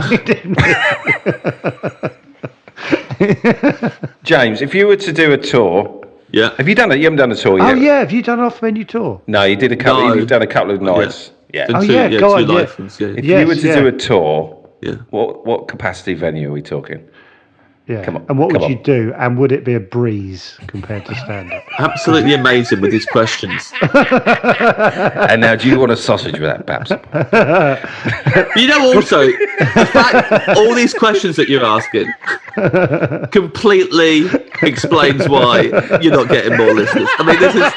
he didn't. James, if you were to do a tour, have you done it? You haven't done a tour yet. Oh yeah, have you done an off-menu tour? No, you did a couple. No. You've done a couple of nights. Yeah. Oh yeah, go on. If you were to do a tour, what capacity venue are we talking? Yeah. And what would you do? And would it be a breeze compared to stand-up? Absolutely amazing with these questions. And now, do you want a sausage with that, Babs? Also, the fact all these questions that you're asking completely explains why you're not getting more listeners. I mean, this is...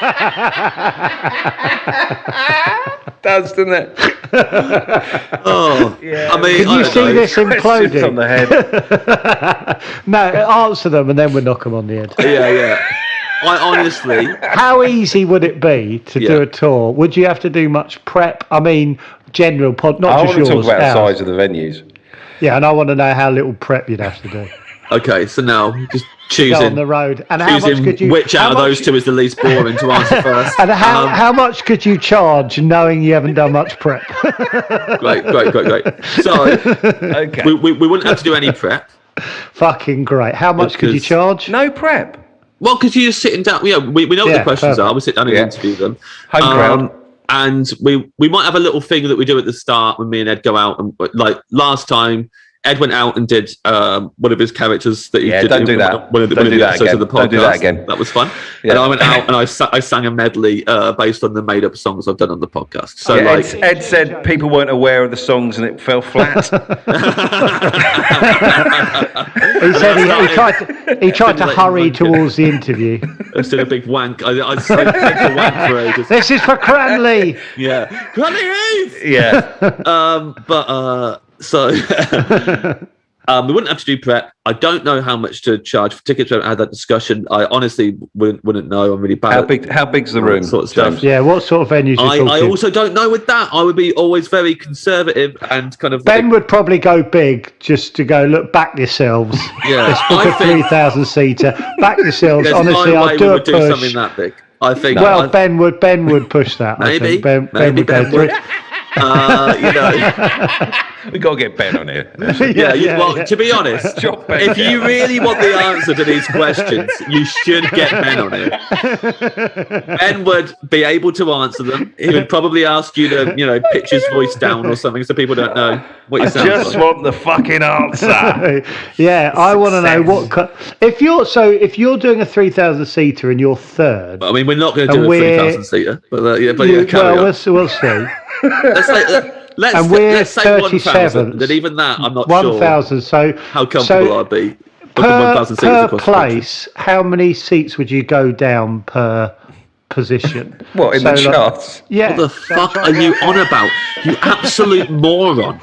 Does, doesn't it? Oh, Yeah. I mean, Can you I don't see know. this Questions on imploding? the head. No, answer them and then we'll knock them on the head. Yeah. I honestly, How easy would it be to do Yeah. a tour? Would you have to do much prep? I mean, general pod, not I just want to yours. talk about the ours. size of the venues. Yeah, and I want to know how little prep you'd have to do. okay, so now just Go on choosing, the road, and how much choosing could you? which how out of much- those two is the least boring to answer first. And how much could you charge, knowing you haven't done much prep? Great. So Okay. we wouldn't have to do any prep. Fucking great. How much could you Because- charge? No prep. Well, because you're just sitting down. Yeah, we know what Yeah, the questions perfect. are. We sit down and Yeah. interview them. Home crowd. And we might have a little thing that we do at the start when me and Ed go out. And like last time, Ed went out and did one of his characters that he Yeah, did. don't do in that. One of the, Don't one of do the that episodes again. of the podcast. Don't do that again. That was fun. Yeah. And I went out and I sang a medley based on the made-up songs I've done on the podcast. So Yeah, like, Ed said people weren't aware of the songs and it fell flat. He said he tried to hurry towards the interview. I did a big wank. I said a wank for ages. This is for Cranley. Yeah, Granny Heath! Yeah. So we wouldn't have to do prep. I don't know how much to charge for tickets. We haven't had that discussion. I honestly wouldn't know. I'm really bad. How big's the room? Sort of stuff. James? Yeah, what sort of venues are you I talking? also don't know with that. I would be always very conservative and kind of Ben would probably go big just to go, look, back yourselves. Yeah, Let's book I a think 3,000 seater. Back yourselves. there's Honestly, no way I'll do we a would do push. something that big. I think. Well, I- Ben would push that. Maybe. I think. Ben Maybe would go Ben through would. it. you know. We got to get Ben on here. Well, to be honest, Drop Ben if you down. really want the answer to these questions, you should get Ben on it. Ben would be able to answer them. He would probably ask you to, pitch his voice down or something so people don't know what you sound Just like. want the fucking answer. Yeah, I want to know what. If you're doing a 3,000 seater and you're third, I mean, we're not going to And do a we're- 3,000 seater, but carry on. we'll see. Let's say 1,000, 37th. and even that, I'm not 1,000. So sure how comfortable I'd be. booking per 1,000 seats per across the country. place, how many seats would you go down per position? What, in the charts? Yeah. What the fuck are you on about? You absolute moron.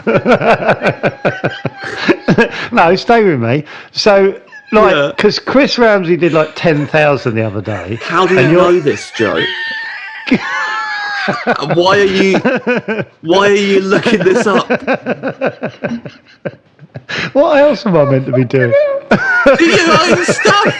No, stay with me. So, Yeah. because Chris Ramsey did 10,000 the other day. How do you and you're- know this, Joe? Why are you looking this up? What else am I meant to be doing? Do your own stuff.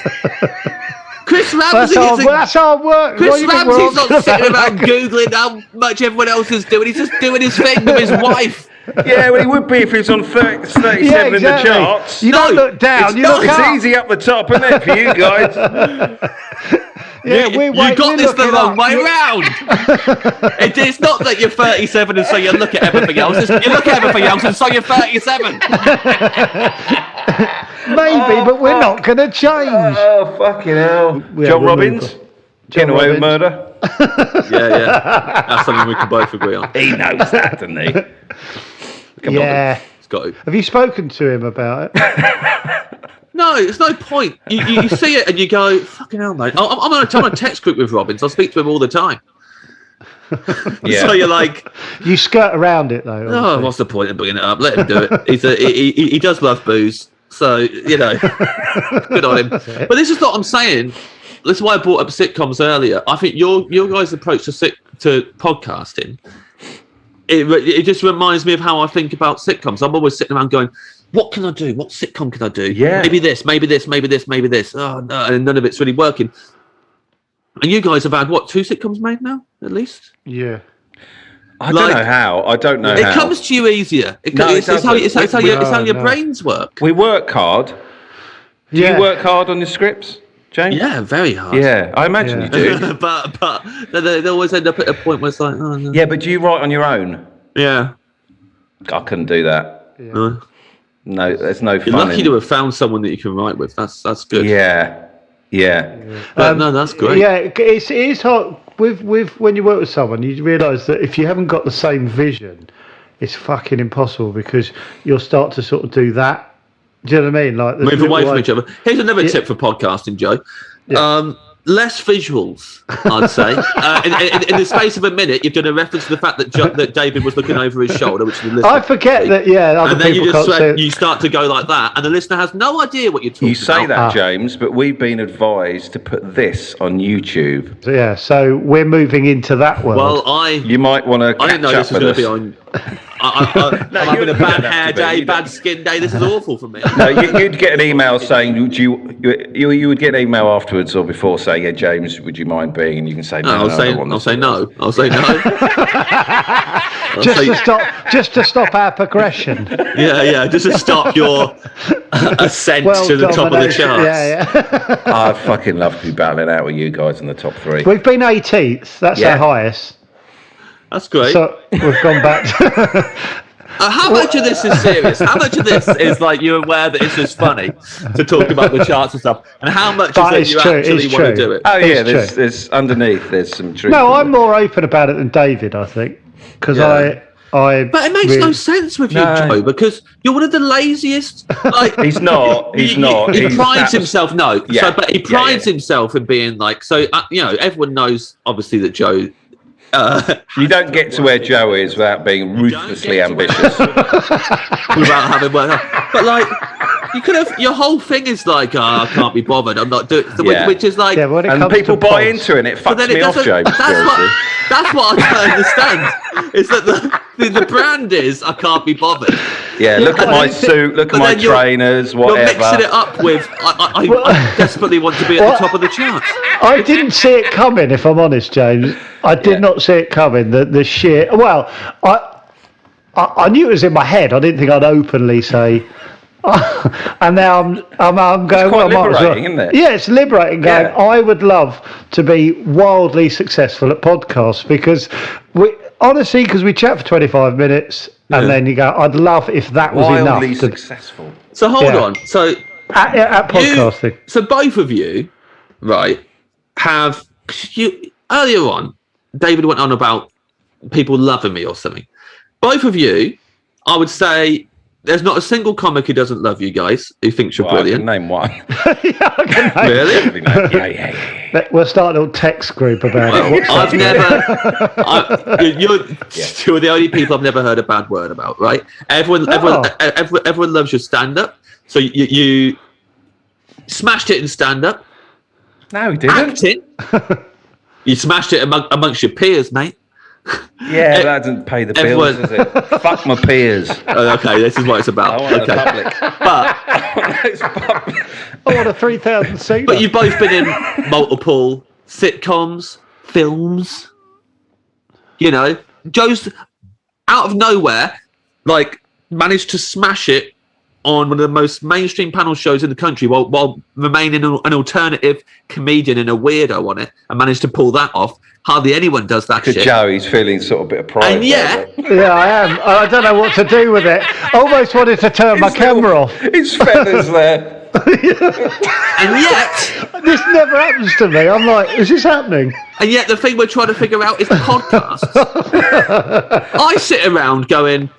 Chris Ramsey That's hard work. Chris What do you think we're Ramsey's on not sitting about? around Googling how much everyone else is doing. He's just doing his thing with his wife. Yeah, well, he would be if he was on 37 Yeah, in the exactly. charts. You don't No, look down, it's you not. look It's up. easy up the top, isn't it, for you guys? Yeah, you got this the wrong way round. It's not that you're 37 and so you look at everything else. You look at everything else and so you're 37. Maybe, but we're not going to change. Oh, fucking hell. Yeah, John we'll Robbins? move Getting away with Robbins. murder? Yeah. That's something we can both agree on. He knows that, doesn't he? Come Yeah. It's got to. Have you spoken to him about it? No, it's no point. You see it and you go, fucking hell, mate. I'm on a text group with Robbins. I speak to him all the time. Yeah. So you're like, You skirt around it, though. oh, obviously. what's the point of bringing it up? Let him do it. He does love booze. So, good on him. But this is what I'm saying. This is why I brought up sitcoms earlier. I think your guys' approach to podcasting, it just reminds me of how I think about sitcoms. I'm always sitting around going, what can I do? What sitcom can I do? Yeah. Maybe this, maybe this, maybe this, maybe this. Oh, no, and none of it's really working. And you guys have had, 2 sitcoms made now, at least? Yeah. I don't know how. I don't know It how. comes to you easier. No, it It's how doesn't. your No. brains work. We work hard. Do Yeah. you work hard on your scripts, James? Yeah, very hard. Yeah, I imagine you do. but they always end up at a point where it's like, oh no. Yeah, but do you write on your own? Yeah. I couldn't do that. No. No, there's no fun. You're lucky in- to have found someone that you can write with. That's good. Yeah. But no, that's great. Yeah, it is hard. With when you work with someone, you realise that if you haven't got the same vision, it's fucking impossible because you'll start to sort of do that. Do you know what I mean? Like there's Move away little from each other. Here's another tip for podcasting, Joe. Yeah. less visuals, I'd say. In the space of a minute, you've done a reference to the fact that David was looking over his shoulder, which the listener I forget that. Yeah, other and then people you just can't see it. you start to go like that, and the listener has no idea what you're talking about. You say that, James, but we've been advised to put this on YouTube. Yeah, so we're moving into that world. Well, You might want to. I didn't know this was going to be on. I'm having a bad hair day, bad skin day. This is awful for me. No, you'd get an email saying, you would get an email afterwards or before saying, yeah, James, would you mind being? And you can say, no, I'll say no. I'll say no. Just to stop our progression. Yeah, just to stop your ascent to the top of the charts. Yeah. I'd fucking love to be battling out with you guys in the top 3. We've been 18th. That's our highest. That's great. So we've gone back. How much of this is serious? How much of this is like you're aware that it's just funny to talk about the charts and stuff? And how much is that you actually want to do it? Oh, yeah, there's underneath, there's some truth. No, I'm more open about it than David, I think. Because But it makes no sense with you, Joe, because you're one of the laziest. Like He's not. He prides himself. No, Yeah. but he prides himself in being like. So everyone knows obviously that Joe. You don't get to where Joe is without being ruthlessly ambitious. Without having work. But like, you could have. Your whole thing is like, I can't be bothered. I'm not doing. Which is like, and people buy into it, and it fucks me off, James. That's what I don't understand. Is that the brand is I can't be bothered. Yeah, look at my suit, look at my trainers, whatever. You're mixing it up with I desperately want to be at the top of the charts. I didn't see it coming, if I'm honest, James. I did not see it coming. The sheer. Well, I knew it was in my head. I didn't think I'd openly say. And now I'm going. It's quite liberating, isn't it? Yeah, it's liberating. Going. Yeah. I would love to be wildly successful at podcasts because we chat for 25 minutes and then you go. I'd love if that was enough. Wildly successful. So hold on. So at podcasting. So both of you, right, have earlier on. David went on about people loving me or something. Both of you, I would say. There's not a single comic who doesn't love you guys, who thinks you're brilliant. I can name one. I can name Really? Yeah. We'll start a little text group about it. I've never. You're the only people I've never heard a bad word about, right? Everyone loves your stand-up. So you smashed it in stand-up. No, he didn't. Acting. You smashed it amongst your peers, mate. Yeah, that doesn't pay the bills, does it? Fuck my peers. Okay, this is what it's about. I want the public. I want a 3,000 seat. But you've both been in multiple sitcoms, films. You know, Joe's out of nowhere, like, managed to smash it on one of the most mainstream panel shows in the country while remaining an alternative comedian and a weirdo on it and managed to pull that off. Hardly anyone does that shit. Joe, he's feeling sort of a bit of pride. And yet... Yeah, I am. I don't know what to do with it. Almost wanted to turn my camera off. His feathers there. And yet... This never happens to me. I'm like, is this happening? And yet the thing we're trying to figure out is the podcast. I sit around going...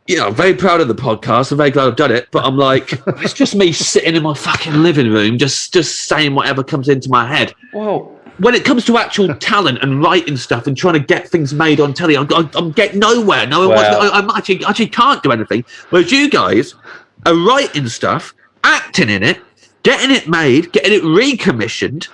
I'm very proud of the podcast. I'm very glad I've done it. But I'm like, it's just me sitting in my fucking living room, just saying whatever comes into my head. Well, when it comes to actual talent and writing stuff and trying to get things made on telly, I'm getting nowhere. I actually can't do anything. Whereas you guys are writing stuff, acting in it, getting it made, getting it recommissioned,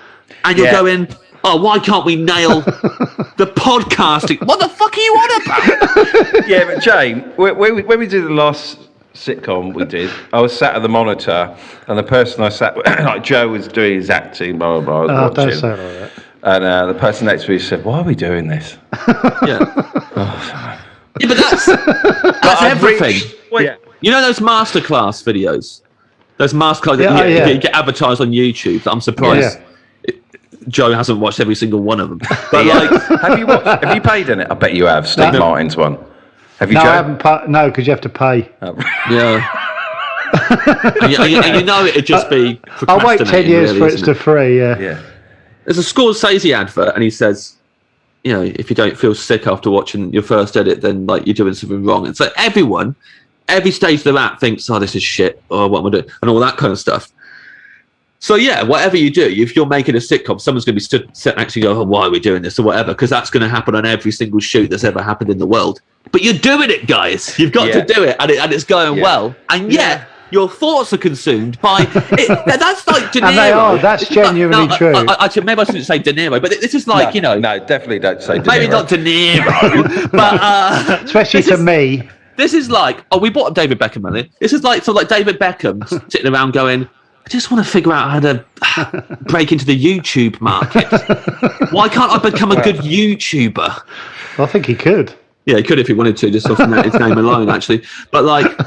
and you're going... Oh, why can't we nail the podcasting? What the fuck are you on about? Yeah, but Jane, when we did the last sitcom we did, I was sat at the monitor, and the person I sat with, like Joe was doing his acting, blah, blah, blah. Don't say like that. And the person next to me said, why are we doing this? Yeah. Yeah, but that's everything. You know those masterclass videos? Those masterclass that you get advertised on YouTube that I'm surprised... Yeah. Joe hasn't watched every single one of them. But have you paid in it? I bet you have. Steve Martin's one. Have you? No, Joe? I haven't. No, because you have to pay. Yeah. and you know it'd just be. I'll wait 10 years really, for it's to free. Yeah. There's a Scorsese advert, and he says, if you don't feel sick after watching your first edit, then like you're doing something wrong. And so every stage they're at thinks, oh, this is shit, or what am I doing, and all that kind of stuff. So yeah, whatever you do, if you're making a sitcom, someone's going to be sitting actually go, oh, why are we doing this or whatever? Because that's going to happen on every single shoot that's ever happened in the world. But you're doing it, guys. You've got to do it, and it's going well. And yet your thoughts are consumed by it. That's like De Niro. And they are. That's genuinely true. Maybe I shouldn't say De Niro, but this is like No, definitely don't say De Niro. Maybe not De Niro, but especially to me. This is like, we brought up David Beckham earlier. This is like sort of like David Beckham sitting around going, I just want to figure out how to break into the YouTube market. Why can't I become a good YouTuber? I think he could. Yeah, he could if he wanted to, just off his name alone, actually. But like,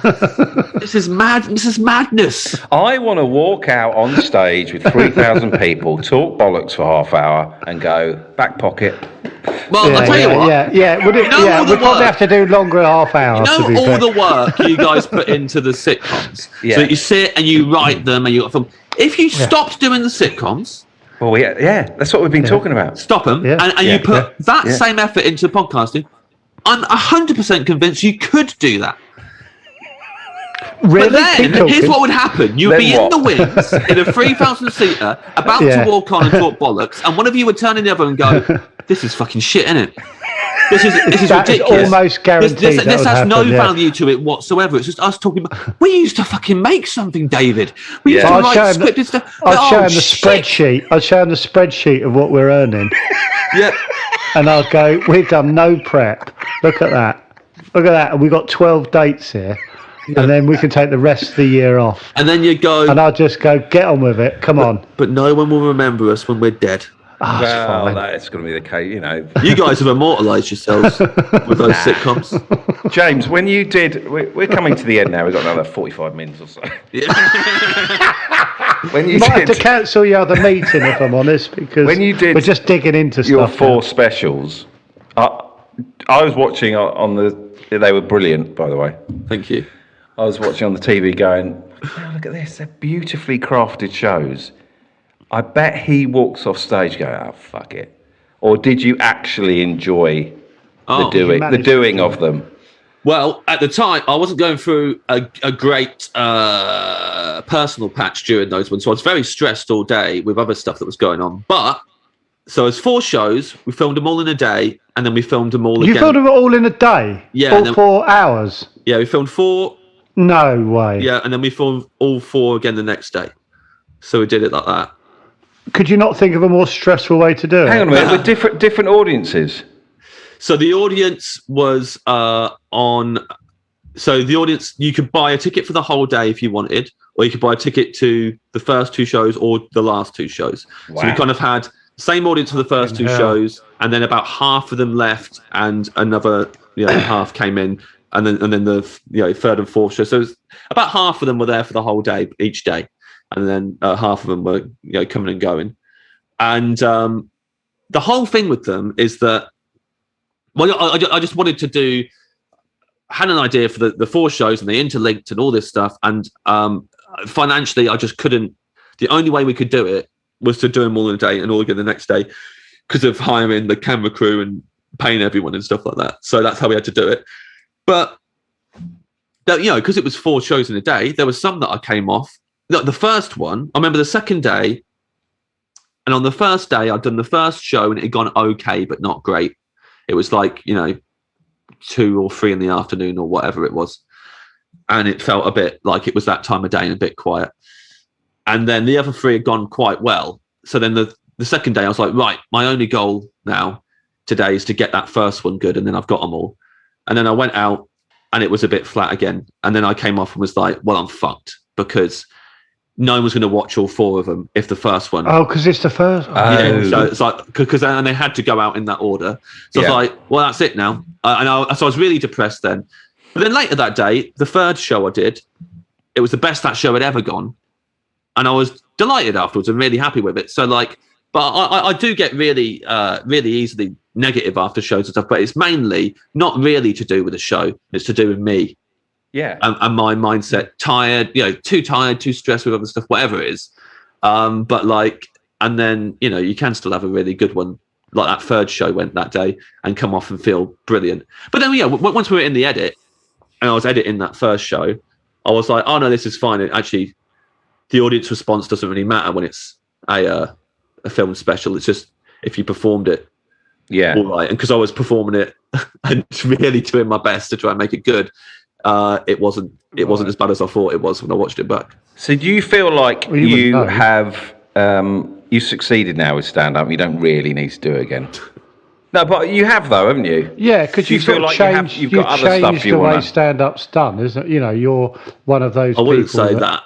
this is mad. This is madness. I want to walk out on stage with 3,000 people, talk bollocks for half hour, and go back pocket. Well, I'll tell you what. Yeah. We'd probably have to do longer half hours. You know all the work you guys put into the sitcoms. Yeah. So you sit and you write them and you film. If you stopped doing the sitcoms. Well, that's what we've been talking about. Stop them, and you put that same effort into podcasting. I'm 100% convinced you could do that. Really? But then, here's what would happen. You'd be in the wings in a 3,000-seater, about to walk on and talk bollocks, and one of you would turn to the other and go, this is fucking shit, isn't it? This is that ridiculous. Is almost guaranteed this has no value to it whatsoever. It's just us talking about, we used to fucking make something, David. We used to write scripted stuff. I'd show him the spreadsheet. I'd show him the spreadsheet of what we're earning. Yeah. And I'd go, we've done no prep. Look at that. And we've got 12 dates here. Yeah. And then we can take the rest of the year off. And then you go... And I'll just go, get on with it. Come on. But no one will remember us when we're dead. Oh, well, that's going to be the case, you know. You guys have immortalised yourselves with those sitcoms. James, when you did... We're coming to the end now. We've got another 45 minutes or so. Yeah. When you might have to cancel your other meeting, if I'm honest, because when you did we're just digging into your stuff 4 now. Specials, I was watching on the... They were brilliant, by the way. Thank you. I was watching on the TV going, oh, look at this. They're beautifully crafted shows. I bet he walks off stage going, oh, fuck it. Or did you actually enjoy the doing of them? Well, at the time, I wasn't going through a great personal patch during those ones. So I was very stressed all day with other stuff that was going on. But, so it's 4 shows. We filmed them all in a day. And then we filmed them all again. You filmed them all in a day? Yeah. All 4 hours? Yeah, we filmed 4. No way. Yeah, and then we filmed all 4 again the next day. So we did it like that. Could you not think of a more stressful way to do it? Hang on a minute, with different audiences. So the audience was on... So the audience, you could buy a ticket for the whole day if you wanted, or you could buy a ticket to the first 2 shows or the last 2 shows. Wow. So we kind of had the same audience for the first 2 shows, and then about half of them left, and another half came in, and then the 3rd and 4th show. So it was about half of them were there for the whole day, each day, and then half of them were coming and going. And the whole thing with them is that, well, I just wanted to had an idea for the 4 shows, and they interlinked and all this stuff. And financially, I just couldn't. The only way we could do it was to do them all in a day and all again the next day, because of hiring the camera crew and paying everyone and stuff like that. So that's how we had to do it. But because it was 4 shows in a day, there was some that I came off. The first one, I remember the second day, and on the first day, I'd done the first show and it had gone okay, but not great. It was like, 2 or 3 in the afternoon or whatever it was. And it felt a bit like it was that time of day and a bit quiet. And then the other 3 had gone quite well. So then the second day, I was like, right, my only goal now today is to get that first one good, and then I've got them all. And then I went out and it was a bit flat again. And then I came off and was like, well, I'm fucked, because no one was going to watch all 4 of them if the first one. Oh, because it's the first. Yeah, so it's like, and they had to go out in that order. So I was like, well, that's it now. So I was really depressed then. But then later that day, the 3rd show I did, it was the best that show had ever gone. And I was delighted afterwards and really happy with it. So but I do get really, really easily negative after shows and stuff, but it's mainly not really to do with the show. It's to do with me. Yeah. And my mindset, tired, too tired, too stressed with other stuff, whatever it is. And then, you can still have a really good one. Like that 3rd show went that day and come off and feel brilliant. But then, once we were in the edit and I was editing that first show, I was like, oh no, this is fine. It actually, the audience response doesn't really matter when it's a film special. It's just if you performed it, all right. And because I was performing it and really doing my best to try and make it good, it wasn't as bad as I thought it was when I watched it back. So do you feel like you have you succeeded now with stand-up? You don't really need to do it again. No, but you have though, haven't you? Yeah, because you feel like you've got other stuff you want. The way stand-up's done, isn't it? You know, you're one of those. I wouldn't say that.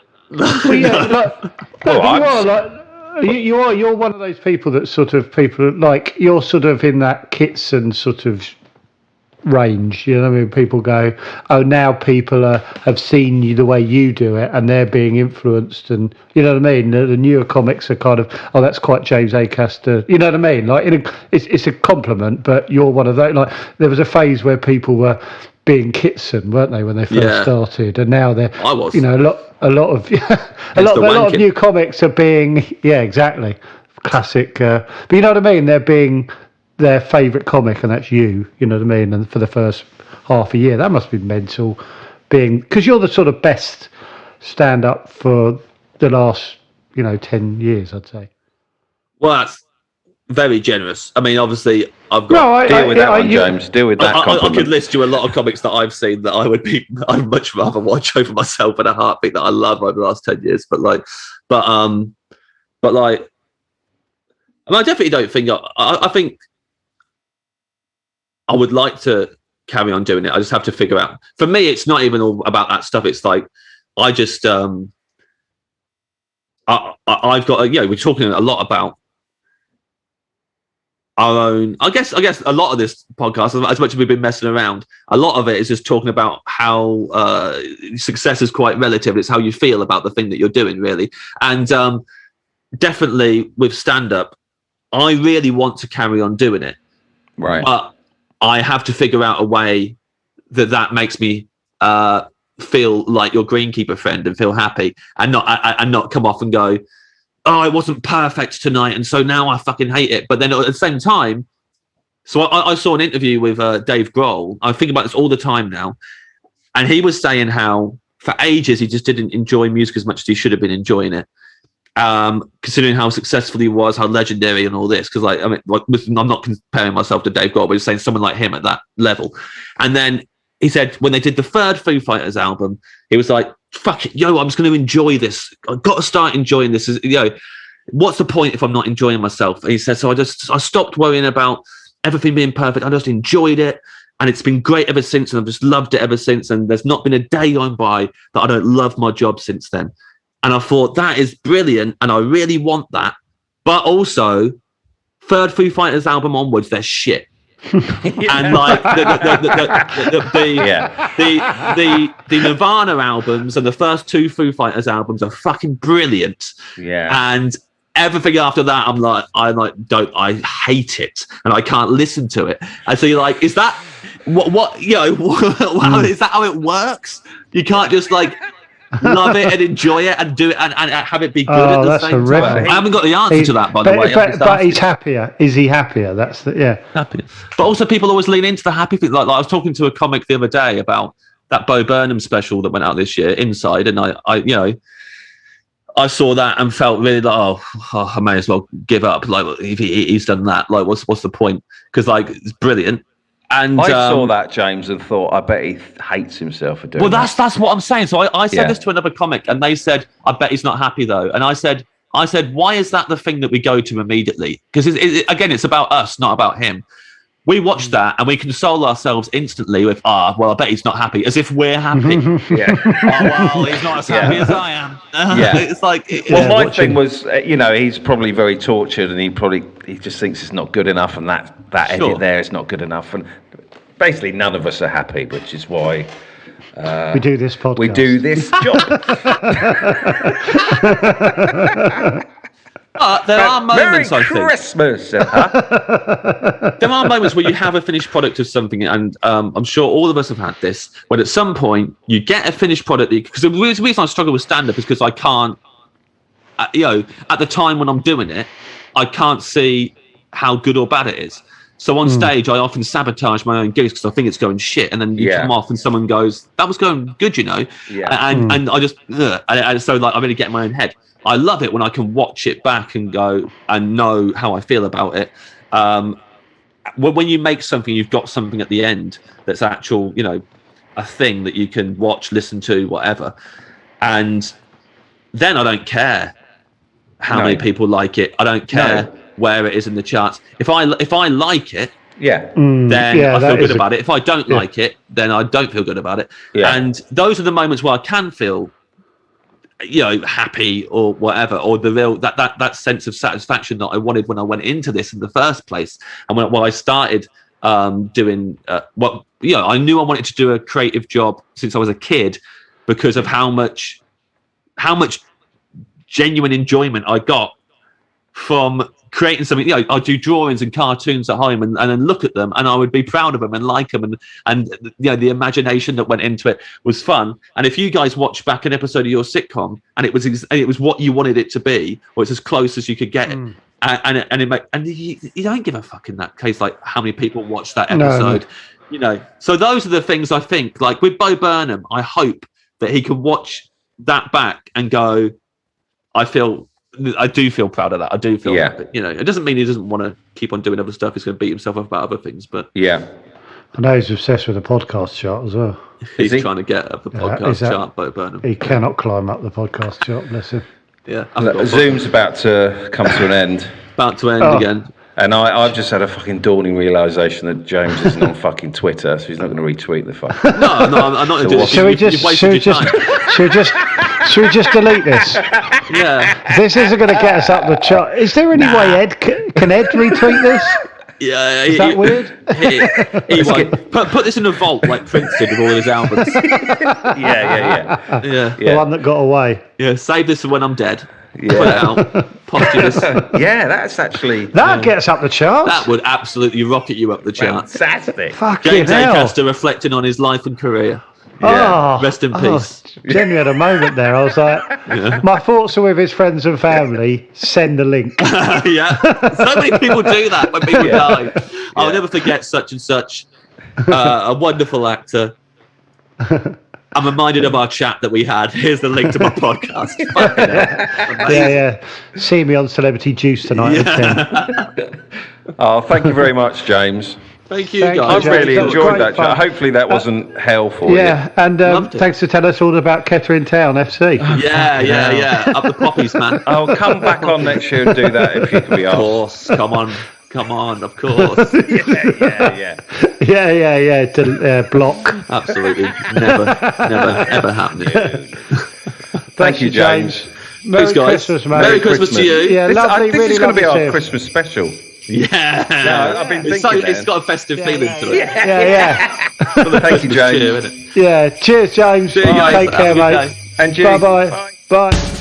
Well, yeah, you're one of those people that sort of people like you're sort of in that Kitson sort of range. You know what I mean? People go, oh, now people have seen you the way you do it, and they're being influenced, and you know what I mean. The newer comics are kind of, oh, that's quite James Acaster. You know what I mean? Like, it's a compliment, but you're one of those. Like, there was a phase where people were being Kitson, weren't they, when they first started, and now they're. I was. You know, a lot of a lot of new comics are being, exactly, classic. But you know what I mean? They're being their favourite comic, and that's you know what I mean. And for the first half a year, that must be mental, because you're the sort of best stand-up for the last 10 years, I'd say. Well, that's very generous. I mean, obviously, I've got deal with that one, James. Deal with that. I could list you a lot of comics that I've seen that I'd much rather watch over myself in a heartbeat that I love over the last 10 years. But I definitely don't think. I think I would like to carry on doing it. I just have to figure out. For me, it's not even all about that stuff. It's like I just I've got we're talking a lot about our own. I guess a lot of this podcast, as much as we've been messing around, a lot of it is just talking about how success is quite relative. It's how you feel about the thing that you're doing, really. And definitely with stand-up, I really want to carry on doing it. Right. But I have to figure out a way that makes me feel like your greenkeeper friend and feel happy, and not come off and go, oh, it wasn't perfect tonight, and so now I fucking hate it. But then at the same time, so I saw an interview with Dave Grohl. I think about this all the time now, and he was saying how for ages he just didn't enjoy music as much as he should have been enjoying it. Considering how successful he was, how legendary and all this, because I'm not comparing myself to Dave Grohl, but just saying someone like him at that level. And then he said when they did the third Foo Fighters album, he was like, fuck it, I'm just going to enjoy this. I've got to start enjoying this. What's the point if I'm not enjoying myself? And he said, so I stopped worrying about everything being perfect. I just enjoyed it, and it's been great ever since, and I've just loved it ever since, and there's not been a day gone by that I don't love my job since then. And I thought, that is brilliant, and I really want that. But also, third Foo Fighters album onwards, they're shit. And like the Nirvana albums and the first two Foo Fighters albums are fucking brilliant. Yeah. And everything after that, I hate it, and I can't listen to it. And so you're like, is that what is that how it works? You can't just like love it and enjoy it and do it and have it be good at the same time. I haven't got the answer to that, by the way. But he's happier. Is he happier? That's happier. But also, people always lean into the happy thing. Like I was talking to a comic the other day about that Bo Burnham special that went out this year, Inside, and I saw that and felt really like, I may as well give up. Like if he's done that, like what's the point? Because like it's brilliant. And I saw that, James, and thought, I bet he hates himself for doing that. That's what I'm saying. So I said this to another comic, and they said, I bet he's not happy, though. And I said, why is that the thing that we go to immediately? Because, again, it's about us, not about him. We watch that, and we console ourselves instantly with, I bet he's not happy, as if we're happy. He's not as happy as I am. It's like... my thing was, he's probably very tortured, and he just thinks it's not good enough, and that edit there is not good enough. And basically, none of us are happy, which is why... we do this podcast. We do this job. But there are moments, Merry Christmas! There are moments where you have a finished product of something, and I'm sure all of us have had this, when at some point you get a finished product, because the reason I struggle with stand-up is because I can't, at the time when I'm doing it, I can't see how good or bad it is. So on stage, I often sabotage my own gigs because I think it's going shit, and then you come off and someone goes, "That was going good," you know, and I just and so like I really get in my own head. I love it when I can watch it back and go and know how I feel about it. When you make something, you've got something at the end that's actual, you know, a thing that you can watch, listen to, whatever. And then I don't care how many people like it. I don't care where it is in the charts. If I like it, then I feel good about it. If I don't like it, then I don't feel good about it. And those are the moments where I can feel, you know, happy or whatever, or the real that sense of satisfaction that I wanted when I went into this in the first place. And when I started doing what, you know, I knew I wanted to do a creative job since I was a kid because of how much genuine enjoyment I got from creating something. You know, I'd do drawings and cartoons at home and then look at them, and I would be proud of them and like them, and you know, the imagination that went into it was fun. And if you guys watch back an episode of your sitcom and it was what you wanted it to be, or it's as close as you could get it, and you don't give a fuck in that case, like how many people watched that episode. You know, so those are the things I think, like with Bo Burnham, I hope that he can watch that back and go, I do feel proud of that. I do feel happy. You know, it doesn't mean he doesn't want to keep on doing other stuff. He's going to beat himself up about other things, but I know he's obsessed with the podcast chart as well. He's trying to get up the podcast chart, Bo Burnham. He cannot climb up the podcast chart, bless him. Yeah. Zoom's about to come to an end. About to end again. And I've just had a fucking dawning realisation that James isn't on fucking Twitter, so he's not going to retweet the fuck. No, I'm not going to do it. Should we just delete this? Yeah. This isn't going to get us up the chart. Is there any way Ed can Ed retweet this? Yeah. Is that weird? He won't. Put this in a vault like Prince did with all his albums. Yeah. The one that got away. Yeah. Save this for when I'm dead. Put it out. Posthumous. That's actually... That gets up the charts. That would absolutely rocket you up the charts. Fantastic. Fucking James hell. Acaster reflecting on his life and career. Yeah. Rest in peace. Genuinely had a moment there. I was like, my thoughts are with his friends and family. Send the link. So many people do that when people die. I'll never forget such and such. A wonderful actor. I'm reminded of our chat that we had. Here's the link to my podcast. Yeah. See me on Celebrity Juice tonight at 10. Oh, thank you very much, James. Thank you, guys. I've really enjoyed that chat. Hopefully that wasn't hell for you. And thanks for telling us all about Kettering Town FC. Yeah. Up the poppies, man. I'll come back on next year and do that if you can be asked. Of course. Come on, of course. To block. Absolutely. Never, ever happening. Thank you, James. Merry Thanks, guys. Christmas, mate. Merry Christmas to you. Yeah, lovely. I think really it's going to be our lovely Christmas special. Yeah. I've been thinking it's got a festive feeling to it. Yeah. Thank you, James. Cheer, isn't it? Cheers, James. See you guys. Take care, mate. And you. Bye. Bye.